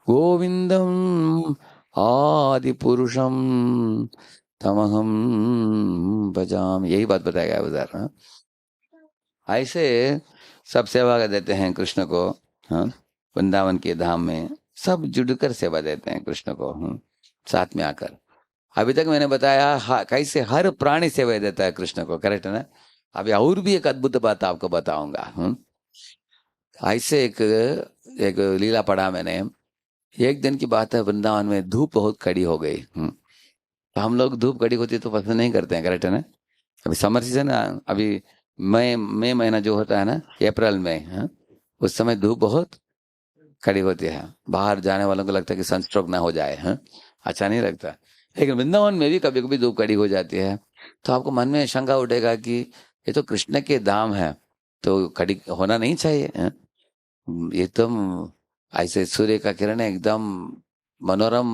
गोविंदम आदि पुरुषम तमहम भजामि। यही बात बताया गया उधर। हाँ? ऐसे सब सेवा कर देते हैं कृष्ण को। हाँ, वृंदावन के धाम में सब जुड़कर सेवा देते हैं कृष्ण को। साथ में आकर अभी तक मैंने बताया कैसे हर प्राणी सेवा देता है कृष्ण को, करेक्ट है ना। अभी और भी एक अद्भुत बात आपको बताऊंगा। ऐसे एक लीला पढ़ा मैंने। एक दिन की बात है, वृंदावन में धूप बहुत कड़ी हो गई। तो हम लोग धूप कड़ी होती है तो पसंद नहीं करते हैं, करेक्ट है ना। अभी समर सीजन, अभी मई महीना जो होता है ना, अप्रैल में, उस समय धूप बहुत कड़ी होती है। बाहर जाने वालों को लगता है कि सनस्ट्रोक ना हो जाए। अच्छा नहीं लगता। लेकिन वृंदावन में भी कभी कभी धूप कड़ी हो जाती है। तो आपको मन में शंका उठेगा कि ये तो कृष्ण के धाम है, तो कड़ी होना नहीं चाहिए। एकदम ऐसे सूर्य का किरण एकदम मनोरम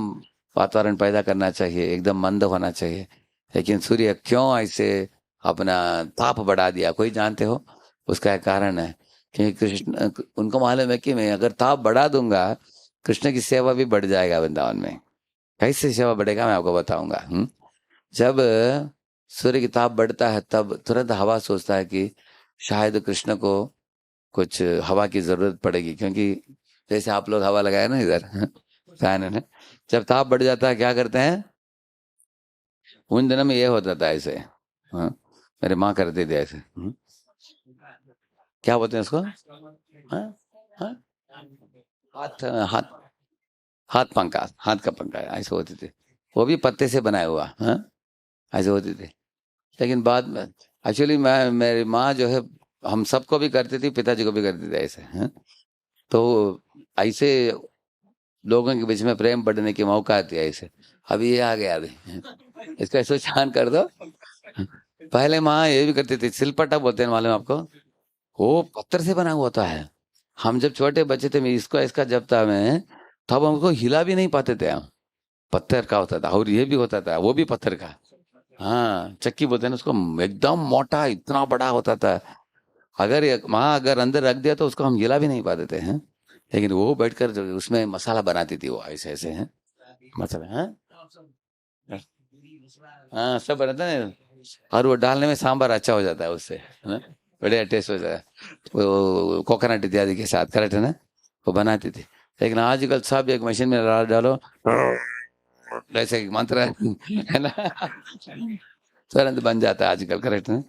वातावरण पैदा करना चाहिए, एकदम मंद होना चाहिए। लेकिन सूर्य क्यों ऐसे अपना ताप बढ़ा दिया, कोई जानते हो? उसका एक कारण है कि कृष्ण, उनको मालूम है कि मैं अगर ताप बढ़ा दूंगा कृष्ण की सेवा भी बढ़ जाएगा वृंदावन में। कैसे सेवा बढ़ेगा मैं आपको बताऊंगा। जब सूर्य की ताप बढ़ता है तब तुरंत हवा सोचता है कि शायद कृष्ण को कुछ हवा की जरूरत पड़ेगी, क्योंकि जैसे आप लोग हवा लगाए ना इधर फैन है ना, जब ताप बढ़ जाता है क्या करते हैं? उन दिनों में ये होता था ऐसे। हाँ, मेरे माँ करती थी ऐसे। क्या बोलते हैं उसको? हाँ, हाँ? हाथ हाथ हाथ पंखा, हाथ का पंखा ऐसे होते थे। वो भी पत्ते से बनाया हुआ। हाँ, ऐसे होते थे। लेकिन बाद में एक्चुअली मैं, मेरी माँ जो है हम सबको भी करती थी, पिताजी को भी करती थी ऐसे। तो ऐसे लोगों के बीच में प्रेम बढ़ने की मौका आती है ऐसे। अभी ये आ गया अभी, इसका ऐसे शान कर दो। पहले माँ ये भी करती थी, सिलपट्टा बोलते हैं, मालूम है आपको? वो पत्थर से बना हुआ होता है। हम जब छोटे बच्चे थे, मैं इसको इसका जब था मैं, तब हमको हिला भी नहीं पाते थे हम। पत्थर का होता था, और ये भी होता था, वो भी पत्थर का। हाँ, चक्की बोलते हैं ना उसको, एकदम मोटा इतना बड़ा होता था। अगर माँ अगर अंदर रख दिया तो उसको हम हिला भी नहीं पाते थे। हैं, लेकिन वो बैठकर जो उसमें मसाला बनाती थी वो ऐसे ऐसे हैं मसाला। हाँ, सब बनाता है। और वो डालने में सांभर अच्छा हो जाता है उससे, है ना। बढ़िया टेस्ट हो जाता है वो कोकोनट इत्यादि के साथ, करेक्ट है ना। वो बनाती थी। लेकिन आजकल सब एक मशीन में डालो, ऐसे एक मंत्र है ना, तुरंत बन जाता है आजकल, करेक्ट है।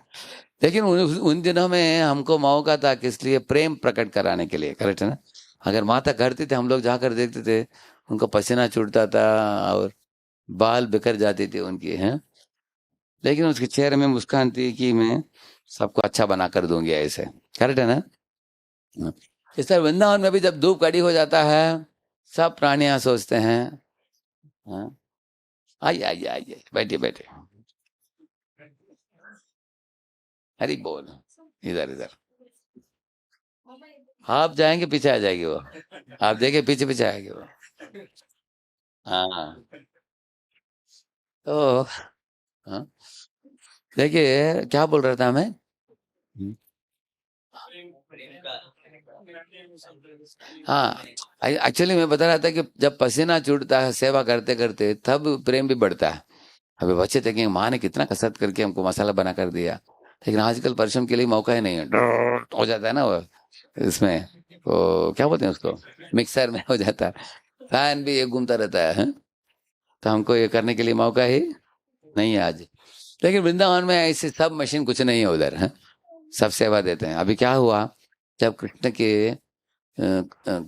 लेकिन उन दिनों में हमको मौका था किस लिए? प्रेम प्रकट कराने के लिए, करेक्ट है ना। अगर माता करती थे, हम लोग जाकर देखते थे, उनको पसीना छूटता था और बाल बिखर जाती थी उनकी, हैं। लेकिन उसके चेहरे में मुस्कान थी कि मैं सबको अच्छा बना कर दूंगी ऐसे, करेक्ट है ना। हाँ। इस तरह वृंदावन में भी जब धूप कड़ी हो जाता है, सब प्राणियां सोचते हैं। हाँ, आइए आइए आइए, बैठिए बैठिए। हरी बोल। इधर इधर आप जाएंगे पीछे आ जाएगी वो, आप देखिए पीछे पीछे आएगी वो। हाँ, तो हाँ, देखिए क्या बोल रहा था मैं। हम्म। हाँ, एक्चुअली मैं बता रहा था कि जब पसीना छूटता है सेवा करते करते तब प्रेम भी बढ़ता है। अभी बच्चे थे कि माँ ने कितना कसरत करके हमको मसाला बना कर दिया, लेकिन आजकल परिश्रम के लिए मौका ही नहीं है। हो जाता है ना वो, इसमें वो क्या बोलते हैं उसको, मिक्सर में हो जाता है। फैन भी ये घूमता रहता है। तो हमको ये करने के लिए मौका ही नहीं है आज। लेकिन वृंदावन में ऐसे सब मशीन कुछ नहीं है उधर है, सब सेवा देते हैं। अभी क्या हुआ, जब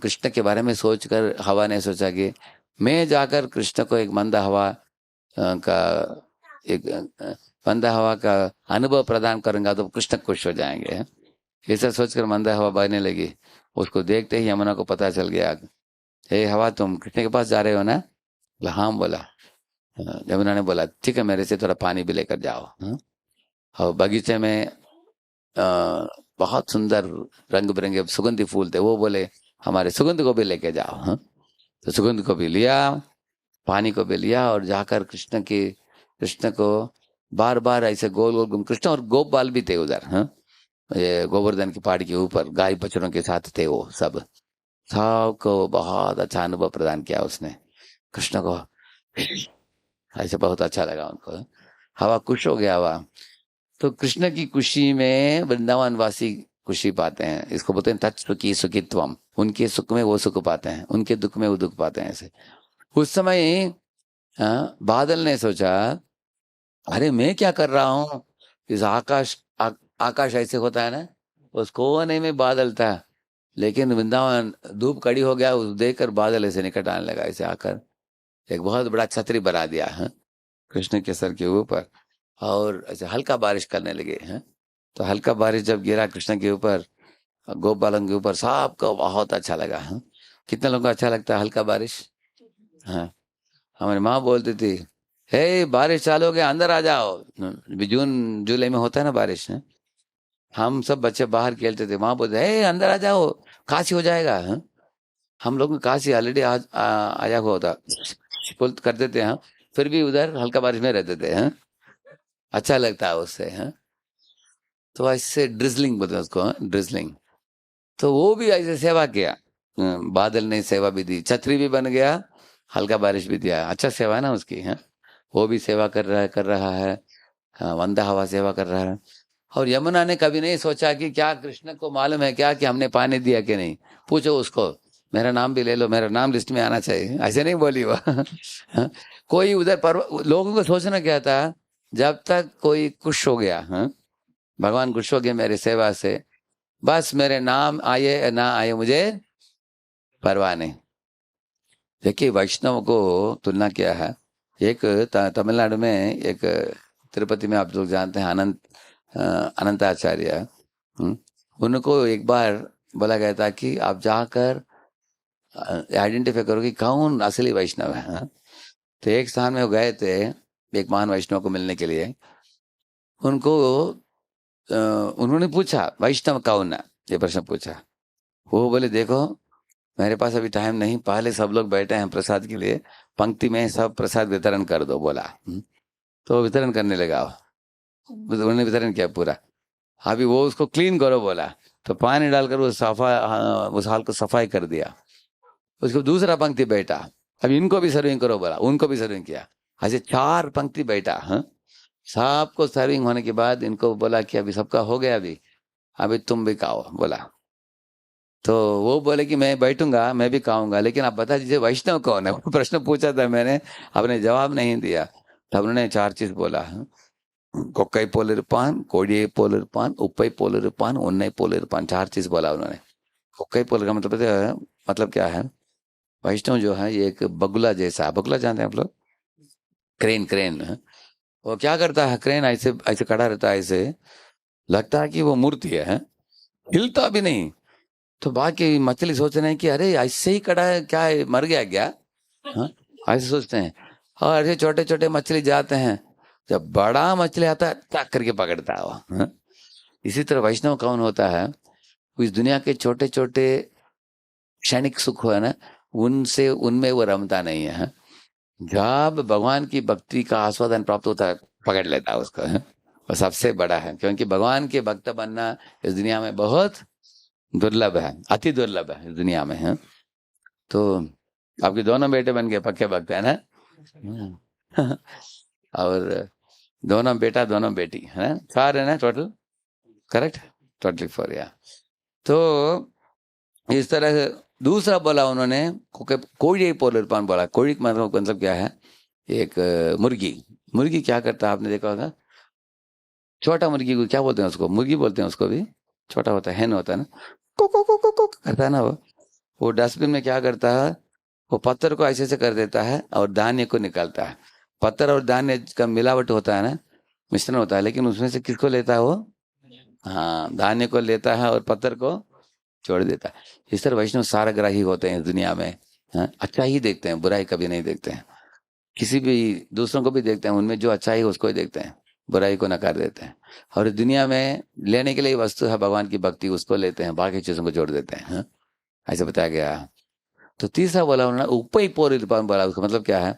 कृष्ण के बारे में सोचकर हवा ने सोचा कि मैं जाकर कृष्ण को एक मंद हवा का एक मंद हवा का अनुभव प्रदान करूंगा तो कृष्ण खुश हो जाएंगे। ऐसा सोचकर मंद हवा बहने लगी। उसको देखते ही यमुना को पता चल गया, हे हवा तुम कृष्ण के पास जा रहे हो ना? बोला हाँ। बोला यमुना ने बोला ठीक है, मेरे से थोड़ा पानी भी लेकर जाओ। और बगीचे में बहुत सुंदर रंग बिरंगे सुगंधी फूल थे। वो बोले हमारे सुगंध को भी लेके जाओ। हाँ, तो सुगंध को भी लिया, पानी को भी लिया, और जाकर कृष्ण को बार बार ऐसे गोल गोल घूम, कृष्ण और गोपाल भी थे उधर। हाँ, ये गोवर्धन की पहाड़ी के ऊपर गाय बछड़ों के साथ थे वो सब। सबको बहुत अच्छा अनुभव प्रदान किया उसने, कृष्ण को ऐसे बहुत अच्छा लगा उनको। हवा खुश हो गया हवा। तो कृष्ण की खुशी में वृंदावन वासी खुशी पाते हैं, इसको बोलते हैं तत् सुखी सुखित्वम। उनके सुख में वो सुख पाते हैं, उनके दुख में वो दुख पाते हैं ऐसे। उस समय बादल ने सोचा, अरे मैं क्या कर रहा हूँ, इस आकाश ऐसे होता है ना, उस कोने में बादल था, लेकिन वृंदावन धूप कड़ी हो गया, उस देखकर बादल ऐसे निकट आने लगा, ऐसे आकर एक बहुत बड़ा छतरी बना दिया है कृष्ण के सर के ऊपर, और ऐसे हल्का बारिश करने लगे हैं। तो हल्का बारिश जब गिरा कृष्ण के ऊपर, गोपालन के ऊपर, सबको बहुत अच्छा लगा है। कितने लोगों को अच्छा लगता है हल्का बारिश? हाँ, हमारी माँ बोलती थी, हे बारिश चालू हो गया, अंदर आ जाओ। जून जुलाई में होता है ना बारिश है, हम सब बच्चे बाहर खेलते थे, माँ बोलते हे अंदर आ जाओ, काशी हो जाएगा। हाँ, हम लोग काशी ऑलरेडी आया हुआ होता, पुल कर देते हैं, फिर भी उधर हल्का बारिश में रहते थे। हाँ, अच्छा लगता है उससे। हाँ, तो ऐसे ड्रिजलिंग बोलते हैं उसको, ड्रिजलिंग। तो वो भी ऐसे सेवा किया, बादल ने सेवा भी दी, छतरी भी बन गया, हल्का बारिश भी दिया, अच्छा सेवा है ना उसकी। है, वो भी सेवा कर रहा है। हाँ, वंदा हवा सेवा कर रहा है। और यमुना ने कभी नहीं सोचा कि क्या कृष्ण को मालूम है क्या कि हमने पानी दिया कि नहीं, पूछो उसको, मेरा नाम भी ले लो, मेरा नाम लिस्ट में आना चाहिए, ऐसे नहीं बोली वो। हाँ, कोई उधर पर लोगों को सोचना क्या था, जब तक कोई खुश हो गया, हाँ, भगवान खुश हो गया मेरी सेवा से, बस मेरे नाम आए या ना आए मुझे परवाह नहीं। देखिए वैष्णव को तुलना किया है, एक तमिलनाडु में, एक तिरुपति में आप लोग जानते हैं अनंत आचार्य, उनको एक बार बोला गया था कि आप जाकर आइडेंटिफाई करो कि कौन असली वैष्णव है। हाँ? तो एक स्थान में वो गए थे एक महान वैष्णव को मिलने के लिए, उनको उन्होंने पूछा वैष्णव कौन है, ये प्रश्न पूछा। वो बोले देखो मेरे पास अभी टाइम नहीं, पहले सब लोग बैठे हैं प्रसाद के लिए, पंक्ति में सब प्रसाद वितरण कर दो बोला। तो वितरण करने लगा, उन्होंने वितरण किया पूरा। अभी वो उसको क्लीन करो बोला, तो पानी डालकर वो उस हाल को सफाई कर दिया। उसको दूसरा पंक्ति बैठा, अब इनको भी सर्विंग करो बोला, उनको भी सर्विंग किया, ऐसे 4 पंक्ति बैठा। हाँ, सबको सर्विंग होने के बाद इनको बोला कि अभी सबका हो गया, अभी अभी तुम भी खाओ बोला। तो वो बोले कि मैं बैठूंगा, मैं भी खाऊंगा, लेकिन आप बता दीजिए वैष्णव कौन है। वो प्रश्न पूछा था मैंने, आपने जवाब नहीं दिया। तब उन्होंने 4 चीज बोला, कोक्कई पोलिरपान, कोड़िए पोलिरपान, उप्पई पोलिरपान, उन्नई पोलिरपान, 4 चीज बोला उन्होंने। कोक्कई पोलर का मतलब पता है? मतलब क्या है? वैष्णव जो है ये एक बगुला जैसा, बगुला जानते हैं आप लोग? क्रेन, क्रेन है। वो क्या करता है, क्रेन ऐसे ऐसे खड़ा रहता है, ऐसे लगता है कि वो मूर्ति है, हिलता भी नहीं। तो बाकी मछली सोच रहे हैं कि अरे ऐसे ही खड़ा है, क्या है, मर गया क्या? हाँ, ऐसे सोचते हैं। और ऐसे छोटे छोटे मछली जाते हैं, जब बड़ा मछली आता है टक करके पकड़ता है वो। हाँ? इसी तरह वैष्णव कौन होता है, वो इस दुनिया के छोटे छोटे क्षणिक सुख है ना, उनसे उनमें वो रमता नहीं है। हाँ? जब भगवान की भक्ति का आस्वादन प्राप्त होता है, पकड़ लेता है उसको। हाँ? वो सबसे बड़ा है, क्योंकि भगवान के भक्त बनना इस दुनिया में बहुत दुर्लभ है, अति दुर्लभ है इस दुनिया में। है, तो आपके दोनों बेटे बन गए पक्के भक्त है ना। और दोनों बेटा दोनों बेटी है ना, 4 है ना टोटल, करेक्ट, टोटली 4 या। तो इस तरह से दूसरा बोला उन्होंने, कोई पोलरपान बोला। कोई मतलब क्या है, एक मुर्गी। मुर्गी क्या करता है आपने देखा होगा, छोटा मुर्गी को क्या बोलते हैं, उसको मुर्गी बोलते हैं, उसको भी छोटा होता है, हेन होता है ना, को करता है ना वो डस्टबिन में क्या करता है, वो पत्थर को ऐसे से कर देता है और धान्य को निकालता है। पत्थर और धान्य का मिलावट होता है ना, मिश्रण होता है, लेकिन उसमें से किसको लेता है वो? हाँ, धान्य को लेता है और पत्थर को छोड़ देता है। इस तरह वैष्णव सारग्राही होते हैं इस दुनिया में। हाँ? अच्छा ही देखते हैं, बुराई कभी नहीं देखते हैं। किसी भी दूसरों को भी देखते हैं, उनमें जो अच्छा है उसको ही देखते हैं, बुराई को नकार देते हैं। और इस दुनिया में लेने के लिए वस्तु है भगवान की भक्ति, उसको लेते हैं, बाकी चीजों को जोड़ देते हैं। हाँ? ऐसे बताया गया। तो तीसरा बोला उन्होंने उपैपोरिपान बोला, उसका मतलब क्या है?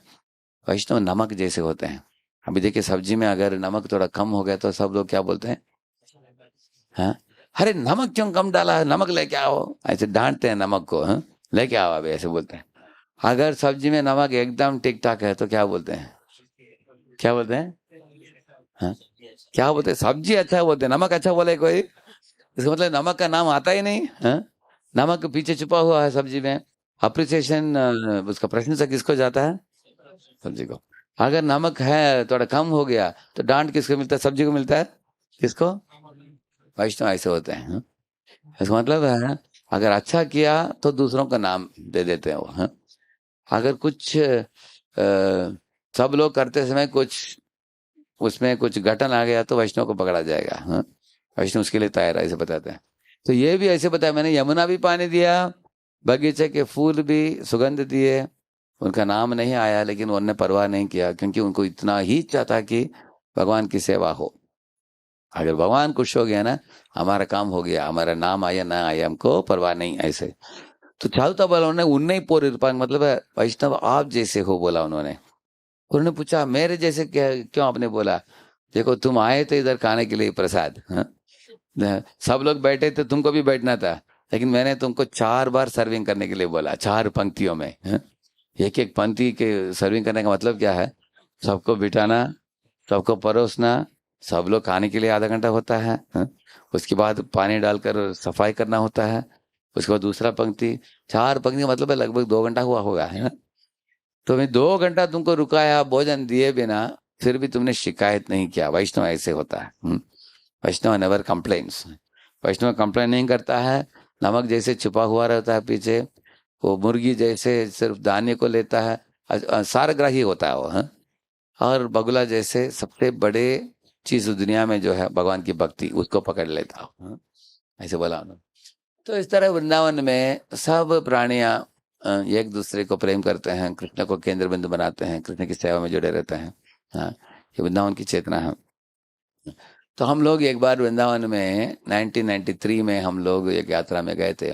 वैष्णव नमक जैसे होते हैं। अभी देखिए सब्जी में अगर नमक थोड़ा कम हो गया तो सब लोग क्या बोलते हैं? हाँ, अरे नमक क्यों कम डाला है, नमक लेके आओ, ऐसे डांटते हैं नमक को। हाँ, लेके आओ अभी, ऐसे बोलते हैं। अगर सब्जी में नमक एकदम ठीक ठाक है तो क्या बोलते हैं? क्या बोलते हैं? हाँ, क्या बोलते हैं? सब्जी अच्छा बोलते हैं, नमक अच्छा बोले कोई? इसका मतलब नमक का नाम आता ही नहीं। हाँ, नमक के पीछे छुपा हुआ है सब्जी में। अप्रिसिएशन, उसका प्रशंसा किसको जाता है? सब्जी को। अगर नमक है थोड़ा कम हो गया तो डांट किसको मिलता है? सब्जी को मिलता है। किसको? वैष्णव ऐसे होते हैं। हाँ? इसका मतलब है अगर अच्छा किया तो दूसरों का नाम दे देते हैं वो। हाँ? अगर कुछ सब लोग करते समय कुछ उसमें कुछ घटन आ गया तो वैष्णव को पकड़ा जाएगा। हाँ? वैष्णव उसके लिए तैयार है, ऐसे बताते हैं। तो ये भी ऐसे बताया मैंने, यमुना भी पानी दिया, बगीचे के फूल भी सुगंध दिए, उनका नाम नहीं आया लेकिन उन्होंने परवाह नहीं किया, क्योंकि उनको इतना ही इच्छा था कि भगवान की सेवा हो। अगर भगवान खुश हो गया ना, हमारा काम हो गया, हमारा नाम आया ना आया हमको परवाह नहीं, ऐसे। तो चालता बोला उन्होंने, उन्ने पूरे रूपांग मतलब है वैष्णव आप जैसे हो, बोला उन्होंने। उन्होंने पूछा मेरे जैसे क्या, क्यों आपने बोला? देखो तुम आए थे इधर खाने के लिए प्रसाद, हाँ? सब लोग बैठे थे, तुमको भी बैठना था, लेकिन मैंने तुमको 4 बार सर्विंग करने के लिए बोला, 4 पंक्तियों में। हाँ? एक एक पंक्ति के सर्विंग करने का मतलब क्या है? सबको बिठाना, सबको परोसना, सब लोग खाने के लिए आधा घंटा होता है। हाँ? उसके बाद पानी डालकर सफाई करना होता है, उसके बाद दूसरा पंक्ति, 4 पंक्ति का मतलब है लगभग 2 घंटा हुआ होगा, है ना? तो मैं 2 घंटा तुमको रुकाया भोजन दिए बिना, फिर भी तुमने शिकायत नहीं किया। वैष्णव ऐसे होता है। वैष्णव नेवर कंप्लेन्स। वैष्णव कंप्लेन नहीं करता है। नमक जैसे छुपा हुआ रहता है पीछे, वो मुर्गी जैसे सिर्फ दाने को लेता है, सारग्राही होता है वो। हाँ? और बगुला जैसे सबसे बड़े चीज दुनिया में जो है भगवान की भक्ति, उसको पकड़ लेता हो। हाँ? ऐसे बोला उन्होंने। तो इस तरह वृंदावन में सब प्राणियां एक दूसरे को प्रेम करते हैं, कृष्ण को केंद्र बिंदु बनाते हैं, कृष्ण की सेवा में जुड़े रहते हैं। हाँ, ये वृंदावन की चेतना है। तो हम लोग एक बार वृंदावन में 1993 में हम लोग एक यात्रा में गए थे।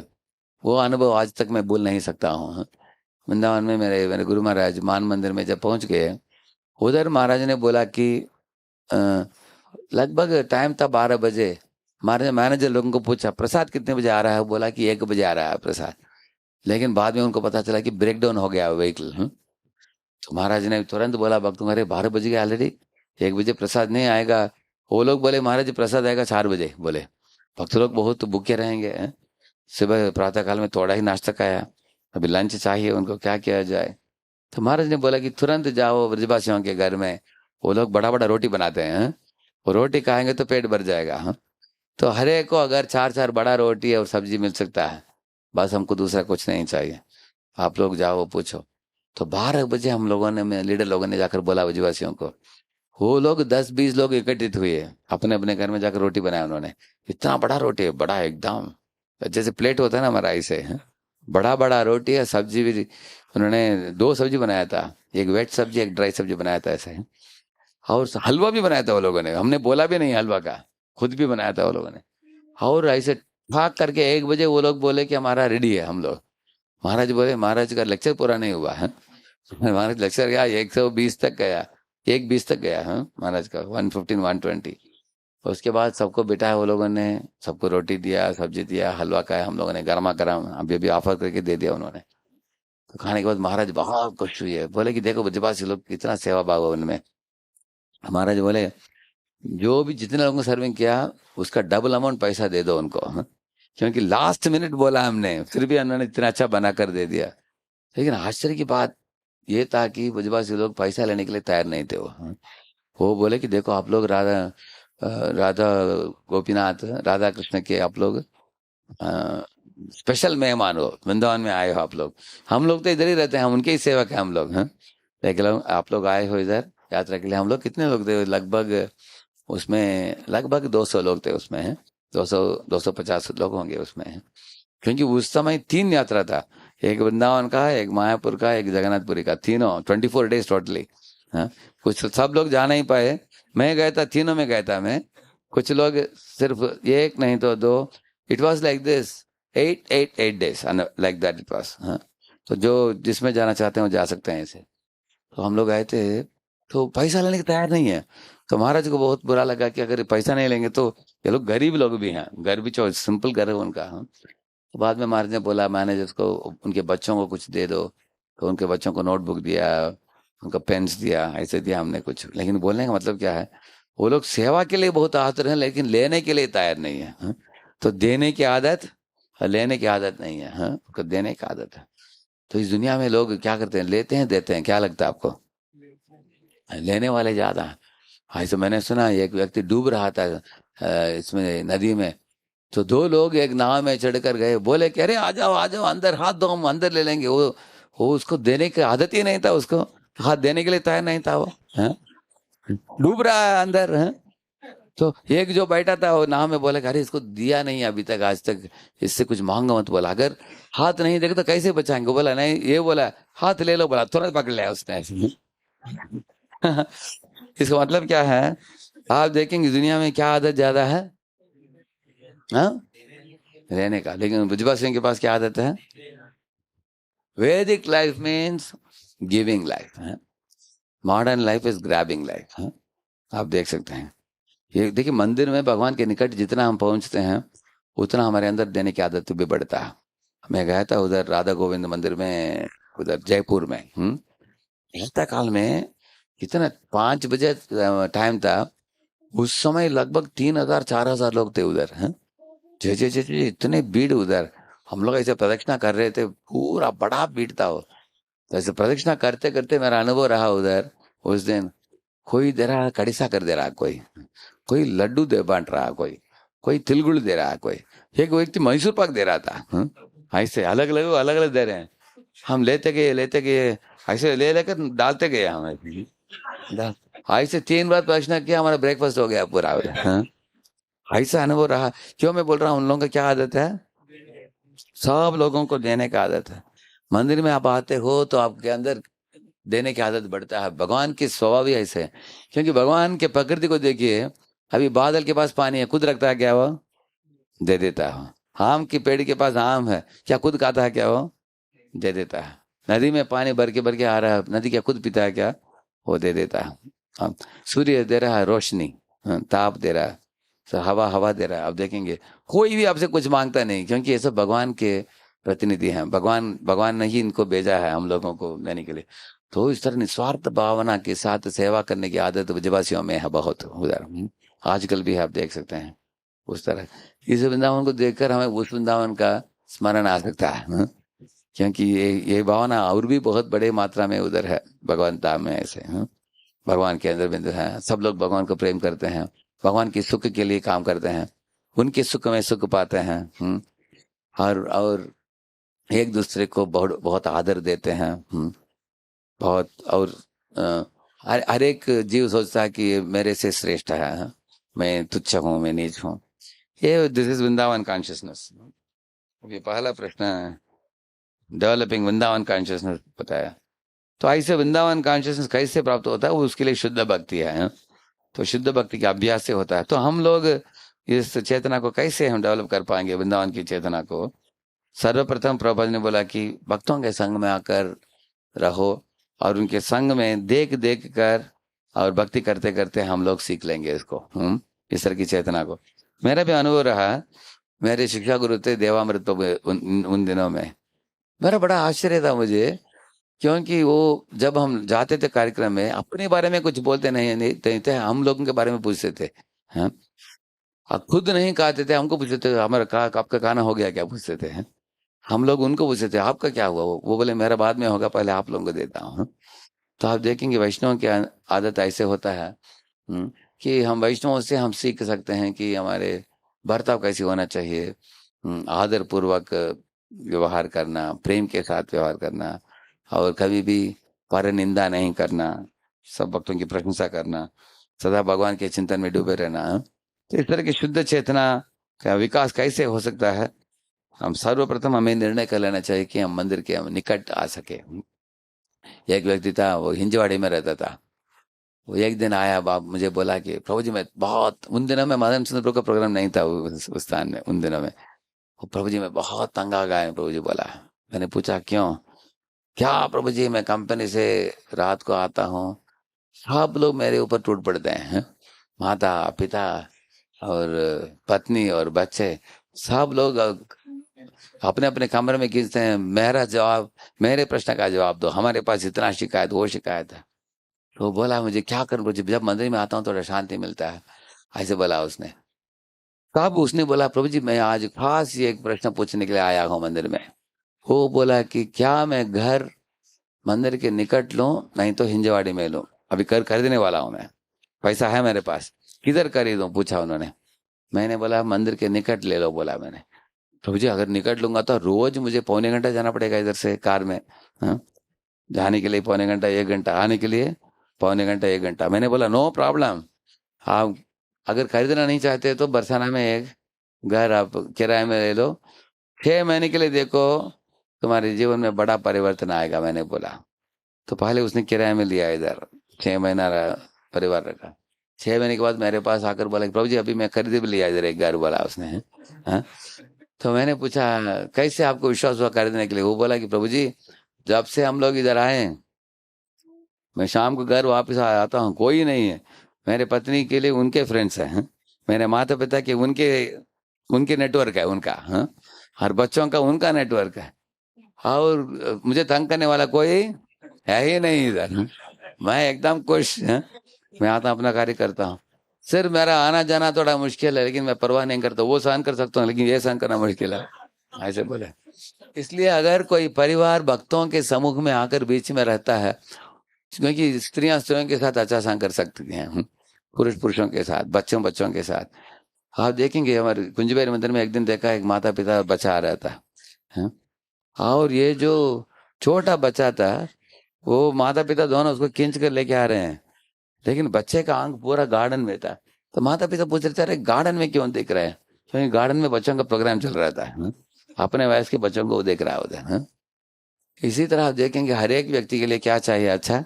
वो अनुभव आज तक मैं भूल नहीं सकता हूँ। हाँ। वृंदावन में मेरे मेरे गुरु महाराज मान मंदिर में जब पहुंच गए, उधर महाराज ने बोला कि अ, लगभग टाइम था 12 बजे। महाराज मैनेजर लोगों को पूछा प्रसाद कितने बजे आ रहा है, बोला कि 1 बजे आ रहा है प्रसाद। लेकिन बाद में उनको पता चला कि ब्रेक डाउन हो गया व्हीकल। तो महाराज ने तुरंत बोला भक्त तुम्हारे 12 बज गए ऑलरेडी, 1 बजे प्रसाद नहीं आएगा। वो लोग बोले महाराज जी प्रसाद आएगा 4 बजे। बोले भक्त लोग बहुत भूखे रहेंगे, हैं? सुबह प्रातः काल में थोड़ा ही नाश्ता खाया, अभी लंच चाहिए उनको, क्या किया जाए? तो महाराज ने बोला कि तुरंत जाओ ब्रजवासियों के घर में, वो लोग बड़ा बड़ा रोटी बनाते हैं, हैं? वो रोटी खाएंगे तो पेट भर जाएगा। हाँ? तो हर एक को अगर 4 4 बड़ा रोटी और सब्जी मिल सकता है, बस हमको दूसरा कुछ नहीं चाहिए, आप लोग जाओ पूछो। तो 12 बजे हम लोगों ने, लीडर लोगों ने जाकर बोला ब्रजवासियों को। वो लोग 10 20 लोग एकत्रित हुए, अपने अपने घर में जाकर रोटी बनाया उन्होंने। इतना बड़ा रोटी है, बड़ा एकदम जैसे प्लेट होता है ना हमारा, ऐसे है। बड़ा बड़ा रोटी है, सब्जी भी उन्होंने 2 सब्जी बनाया था, एक वेट सब्जी एक ड्राई सब्जी बनाया था ऐसे। और हलवा भी बनाया था वो लोगों ने, हमने बोला भी नहीं हलवा का, खुद भी बनाया था वो लोगों ने। और ऐसे भाग करके 1 बजे वो लोग बोले कि हमारा रेडी है हम लोग। महाराज बोले महाराज का लेक्चर पूरा नहीं हुआ है। महाराज लेक्चर गया 120 तक गया, 120 तक गया। हाँ, महाराज का 115 120। उसके बाद सबको बिठाया वो लोगों ने, सबको रोटी दिया, सब्जी दिया, हलवा खाया हम लोगों ने, गर्मा गर्म अभी अभी ऑफर करके दे दिया उन्होंने। तो खाने के बाद महाराज बहुत खुश हुए, बोले कि देखो ब्रजवासी लोग कितना सेवा भाव है उनमें। महाराज बोले जो भी जितने लोगों को सर्विंग किया उसका डबल अमाउंट पैसा दे दो उनको। हाँ? क्योंकि लास्ट मिनट बोला हमने, फिर भी उन्होंने इतना अच्छा बना कर दे दिया। लेकिन आश्चर्य की बात ये था कि ब्रजवासी लोग पैसा लेने के लिए तैयार नहीं थे वो। हाँ? वो बोले कि देखो आप लोग राधा गोपीनाथ राधा कृष्ण के आप लोग स्पेशल मेहमान हो, वृंदावन में आए हो आप लोग, हम लोग तो इधर ही रहते हैं, हम उनके ही सेवक हैं हम लोग। हैं? लेकिन आप लोग आए हो इधर यात्रा के लिए। हम लोग कितने लोग थे लगभग, उसमें लगभग 200 लोग थे उसमें। हैं? 200 250 लोग होंगे उसमें। हैं? क्योंकि उस समय 3 यात्रा था, एक वृंदावन का, एक मायापुर का, एक जगन्नाथपुरी का, तीनों 24 डेज टोटली। हाँ, कुछ सब लोग जा नहीं पाए, मैं गया था, तीनों में गया था मैं। कुछ लोग सिर्फ एक नहीं तो 2। It was like this, 8 days like that it was. हाँ, तो जो जिसमें जाना चाहते हैं वो जा सकते हैं ऐसे। तो हम लोग आए थे, तो पैसा लेने को तैयार नहीं है। तो महाराज को बहुत बुरा लगा कि अगर पैसा नहीं लेंगे तो, ये लोग गरीब लोग भी हैं, घर भी जो सिंपल घर है उनका। हाँ, तो बाद में महाराज ने बोला मैनेजर को उनके बच्चों को कुछ दे दो। तो उनके बच्चों को नोटबुक दिया, उनका पेन्स दिया, ऐसे दिया हमने कुछ। लेकिन बोलने का मतलब क्या है, वो लोग सेवा के लिए बहुत आतुर हैं लेकिन लेने के लिए तैयार नहीं है। हाँ? तो देने की आदत और लेने की आदत नहीं है। हाँ, उनको देने की आदत है। तो इस दुनिया में लोग क्या करते हैं, लेते हैं देते हैं, क्या लगता है आपको? लेने वाले ज्यादा हैं। हाँ, तो मैंने सुना एक व्यक्ति डूब रहा था इसमें नदी में। तो दो लोग एक नाव में चढ़कर गए, बोले कि अरे आ जाओ आ जाओ अंदर, हाथ दो हम अंदर ले लेंगे। वो उसको देने की आदत ही नहीं था, उसको हाथ देने के लिए तैयार नहीं था वो। हाँ? डूब रहा है अंदर। हाँ? तो एक जो बैठा था वो नाव में बोला कि अरे इसको दिया नहीं अभी तक, आज तक, इससे कुछ मांगो मत। बोला अगर हाथ नहीं देगा तो कैसे बचाएंगे? बोला नहीं, ये बोला हाथ ले लो, बोला तुरंत पकड़ लिया उसने ऐसे। इसका मतलब क्या है, आप देखेंगे दुनिया में क्या आदत ज्यादा है? हाँ, रहने का। लेकिन बुजबा सिंह के पास क्या आदत है? वैदिक life means giving life. Modern life is grabbing life. आप देख सकते हैं, ये देखिए मंदिर में भगवान के निकट जितना हम पहुंचते हैं उतना हमारे अंदर देने की आदत भी बढ़ता है। मैं गया था उधर राधा गोविंद मंदिर में, उधर जयपुर में। प्रातः काल में कितना, 5 बजे टाइम था। उस समय लगभग 3,000 4,000 लोग थे उधर। हैं, जे जे जे जे इतने भीड़ उधर। हम लोग ऐसे प्रदक्षिणा कर रहे थे, पूरा बड़ा भीड़ था वो। तो ऐसे प्रदक्षिणा करते करते मेरा अनुभव रहा उधर उस दिन। कोई दे रहा है कड़ीसा कर दे रहा है, कोई लड्डू दे बांट रहा है, कोई तिलगुड़ दे रहा है, कोई एक व्यक्ति मैसूर पाक दे रहा था। ऐसे अलग अलग दे रहे हैं। हम लेते गए ऐसे ले लेकर डालते गए हम ऐसे 3 बार प्रश्न किया, हमारा ब्रेकफास्ट हो गया पूरा। हाँ? ऐसा अनुभव रहा। क्यों मैं बोल रहा हूँ, उन लोगों का क्या आदत है, सब लोगों को देने का आदत है। मंदिर में आप आते हो तो आपके अंदर देने की आदत बढ़ता है। भगवान की स्वभाव ही ऐसे है, क्योंकि भगवान के प्रकृति को देखिए। अभी बादल के पास पानी है, खुद रखता है क्या वो? दे देता है। आम की पेड़ के पास आम है, क्या खुद खाता है क्या वो? दे देता है। नदी में पानी भर के आ रहा है, नदी क्या खुद पीता है क्या? वो दे देता है। हाँ, सूर्य दे रहा है रोशनी, हाँ, ताप दे रहा है, तो हवा दे रहा है। आप देखेंगे कोई भी आपसे कुछ मांगता नहीं, क्योंकि ये सब भगवान के प्रतिनिधि हैं। भगवान ने ही इनको भेजा है हम लोगों को देने के लिए। तो इस तरह निस्वार्थ भावना के साथ सेवा करने की आदत ब्रजवासियों में है बहुत उधर। आजकल भी आप देख सकते हैं उस तरह। इस वृंदावन को देखकर हमें उस वृंदावन का स्मरण आ सकता है। क्योंकि ये भावना और भी बहुत बड़े मात्रा में उधर है भगवान धाम में ऐसे। भगवान के अंदर बिंदु है, सब लोग भगवान को प्रेम करते हैं, भगवान के सुख के लिए काम करते हैं, उनके सुख में सुख पाते हैं। और एक दूसरे को बहुत बहुत आदर देते हैं। बहुत। और हर एक जीव सोचता है कि ये मेरे से श्रेष्ठ है। मैं तुच्छ हूँ, मैं नीच हूँ। ये दिस इज वृंदावन कॉन्शियसनेस। ये पहला प्रश्न है, डेवलपिंग वृंदावन कॉन्शियसनेस बताया। तो ऐसे वृंदावन कॉन्शियसनेस कैसे प्राप्त होता है, वो उसके लिए शुद्ध भक्ति है। तो शुद्ध भक्ति के अभ्यास से होता है। तो हम लोग इस चेतना को कैसे हम डेवलप कर पाएंगे, वृंदावन की चेतना को? सर्वप्रथम प्रभुपाद ने बोला कि भक्तों के संग में आकर रहो, और उनके संग में देख देख कर और भक्ति करते करते हम लोग सीख लेंगे इसको, इस तरह की चेतना को। मेरा भी अनुभव रहा, मेरे शिक्षा गुरु थे देवामृत उन दिनों में। मेरा बड़ा आश्चर्य था मुझे, क्योंकि वो जब हम जाते थे कार्यक्रम में अपने बारे में कुछ बोलते नहीं थे, हम लोगों के बारे में पूछते थे। हाँ, खुद नहीं कहते थे, हमको पूछते थे हमारा आपका खाना हो गया क्या, पूछते थे। हम लोग उनको पूछते थे आपका क्या हुआ, वो बोले मेरा बाद में होगा, पहले आप लोगों को देता हूँ। तो आप देखेंगे वैष्णव की आदत ऐसे होता है कि हम वैष्णवों से हम सीख सकते हैं कि हमारे बर्ताव कैसे होना चाहिए। आदर पूर्वक व्यवहार करना, प्रेम के साथ व्यवहार करना, और कभी भी पर निंदा नहीं करना, सब भक्तों की प्रशंसा करना, सदा भगवान के चिंतन में डूबे रहना। तो इस तरह की शुद्ध चेतना का विकास कैसे हो सकता है? हम सर्वप्रथम हमें निर्णय कर लेना चाहिए कि हम मंदिर के निकट आ सके। एक व्यक्ति था, वो हिंजवाड़ी में रहता था। वो एक दिन आया, बाप मुझे बोला कि प्रभु जी मैं बहुत, उन दिनों में मदन चंद्र प्रभु का प्रोग्राम नहीं था उस स्थान में उन दिनों में। वो प्रभु जी मैं बहुत तंग आ गया, प्रभु जी बोला। मैंने पूछा क्यों? क्या प्रभु जी, मैं कंपनी से रात को आता हूँ, सब लोग मेरे ऊपर टूट पड़ते हैं, माता पिता और पत्नी और बच्चे, सब लोग अपने अपने कमरे में खींचते हैं, मेरा जवाब, मेरे प्रश्न का जवाब दो, हमारे पास इतना शिकायत वो शिकायत है। तो बोला मुझे क्या करूं, मुझे जब मंदिर में आता हूँ थोड़ा शांति मिलता है, ऐसे बोला उसने। तब उसने बोला प्रभु जी मैं आज खास ये एक प्रश्न पूछने के लिए आया हूँ मंदिर में। वो बोला कि क्या मैं घर मंदिर के निकट लूं, नहीं तो हिंजवाड़ी में लूं, अभी घर खरीदने वाला हूं मैं, पैसा है मेरे पास, किधर खरीदूं, पूछा उन्होंने। मैंने बोला मंदिर के निकट ले लो, बोला मैंने। प्रभु जी अगर निकट लूंगा तो रोज मुझे पौने घंटा जाना पड़ेगा इधर से कार में, हाँ? जाने के लिए पौने घंटा 1 घंटा, आने के लिए पौने घंटा 1 घंटा। मैंने बोला नो प्रॉब्लम, आप अगर खरीदना नहीं चाहते तो बरसाना में एक घर आप किराए में ले लो, 6 महीने के लिए देखो, तुम्हारे जीवन में बड़ा परिवर्तन आएगा, मैंने बोला। तो पहले उसने किराए में लिया इधर, 6 महीना परिवार रखा। 6 महीने के बाद मेरे पास आकर बोला प्रभु जी अभी मैं खरीद भी लिया इधर एक घर, बोला उसने, हाँ? तो मैंने पूछा कैसे आपको विश्वास हुआ खरीदने के लिए? वो बोला कि प्रभु जी जब से हम लोग इधर आए, मैं शाम को घर वापस आता हूँ, कोई नहीं है, मेरे पत्नी के लिए उनके फ्रेंड्स हैं, मेरे माता पिता के उनके उनके नेटवर्क है उनका, हाँ? और बच्चों का उनका नेटवर्क है, और मुझे तंग करने वाला कोई है ही नहीं इधर, हाँ? मैं एकदम खुश, हाँ? मैं आता अपना कार्य करता हूँ, सिर्फ मेरा आना जाना थोड़ा मुश्किल है, लेकिन मैं परवाह नहीं करता, वो सहन कर सकता हूँ लेकिन ये सहन करना मुश्किल है, ऐसे बोले। इसलिए अगर कोई परिवार भक्तों के समूह में आकर बीच में रहता है, क्योंकि स्त्रियां स्त्रियों के साथ अच्छा संग कर सकती हैं, पुरुष पुरुषों के साथ, बच्चों बच्चों के साथ। आप देखेंगे हमारे कुंजबेरी मंदिर में एक दिन देखा एक माता पिता बच्चा आ रहा था, हाँ? और ये जो छोटा बच्चा था वो माता पिता दोनों उसको खींच कर लेके आ रहे हैं, लेकिन बच्चे का आंख पूरा गार्डन में था। तो माता पिता पूछ रहे थे अरे गार्डन में क्यों दिख रहा है? क्योंकि गार्डन में बच्चों का प्रोग्राम चल रहा था, हाँ? अपने वयस्क के बच्चों को वो देख रहा होता है, हाँ? इसी तरह आप देखेंगे हर एक व्यक्ति के लिए क्या चाहिए, अच्छा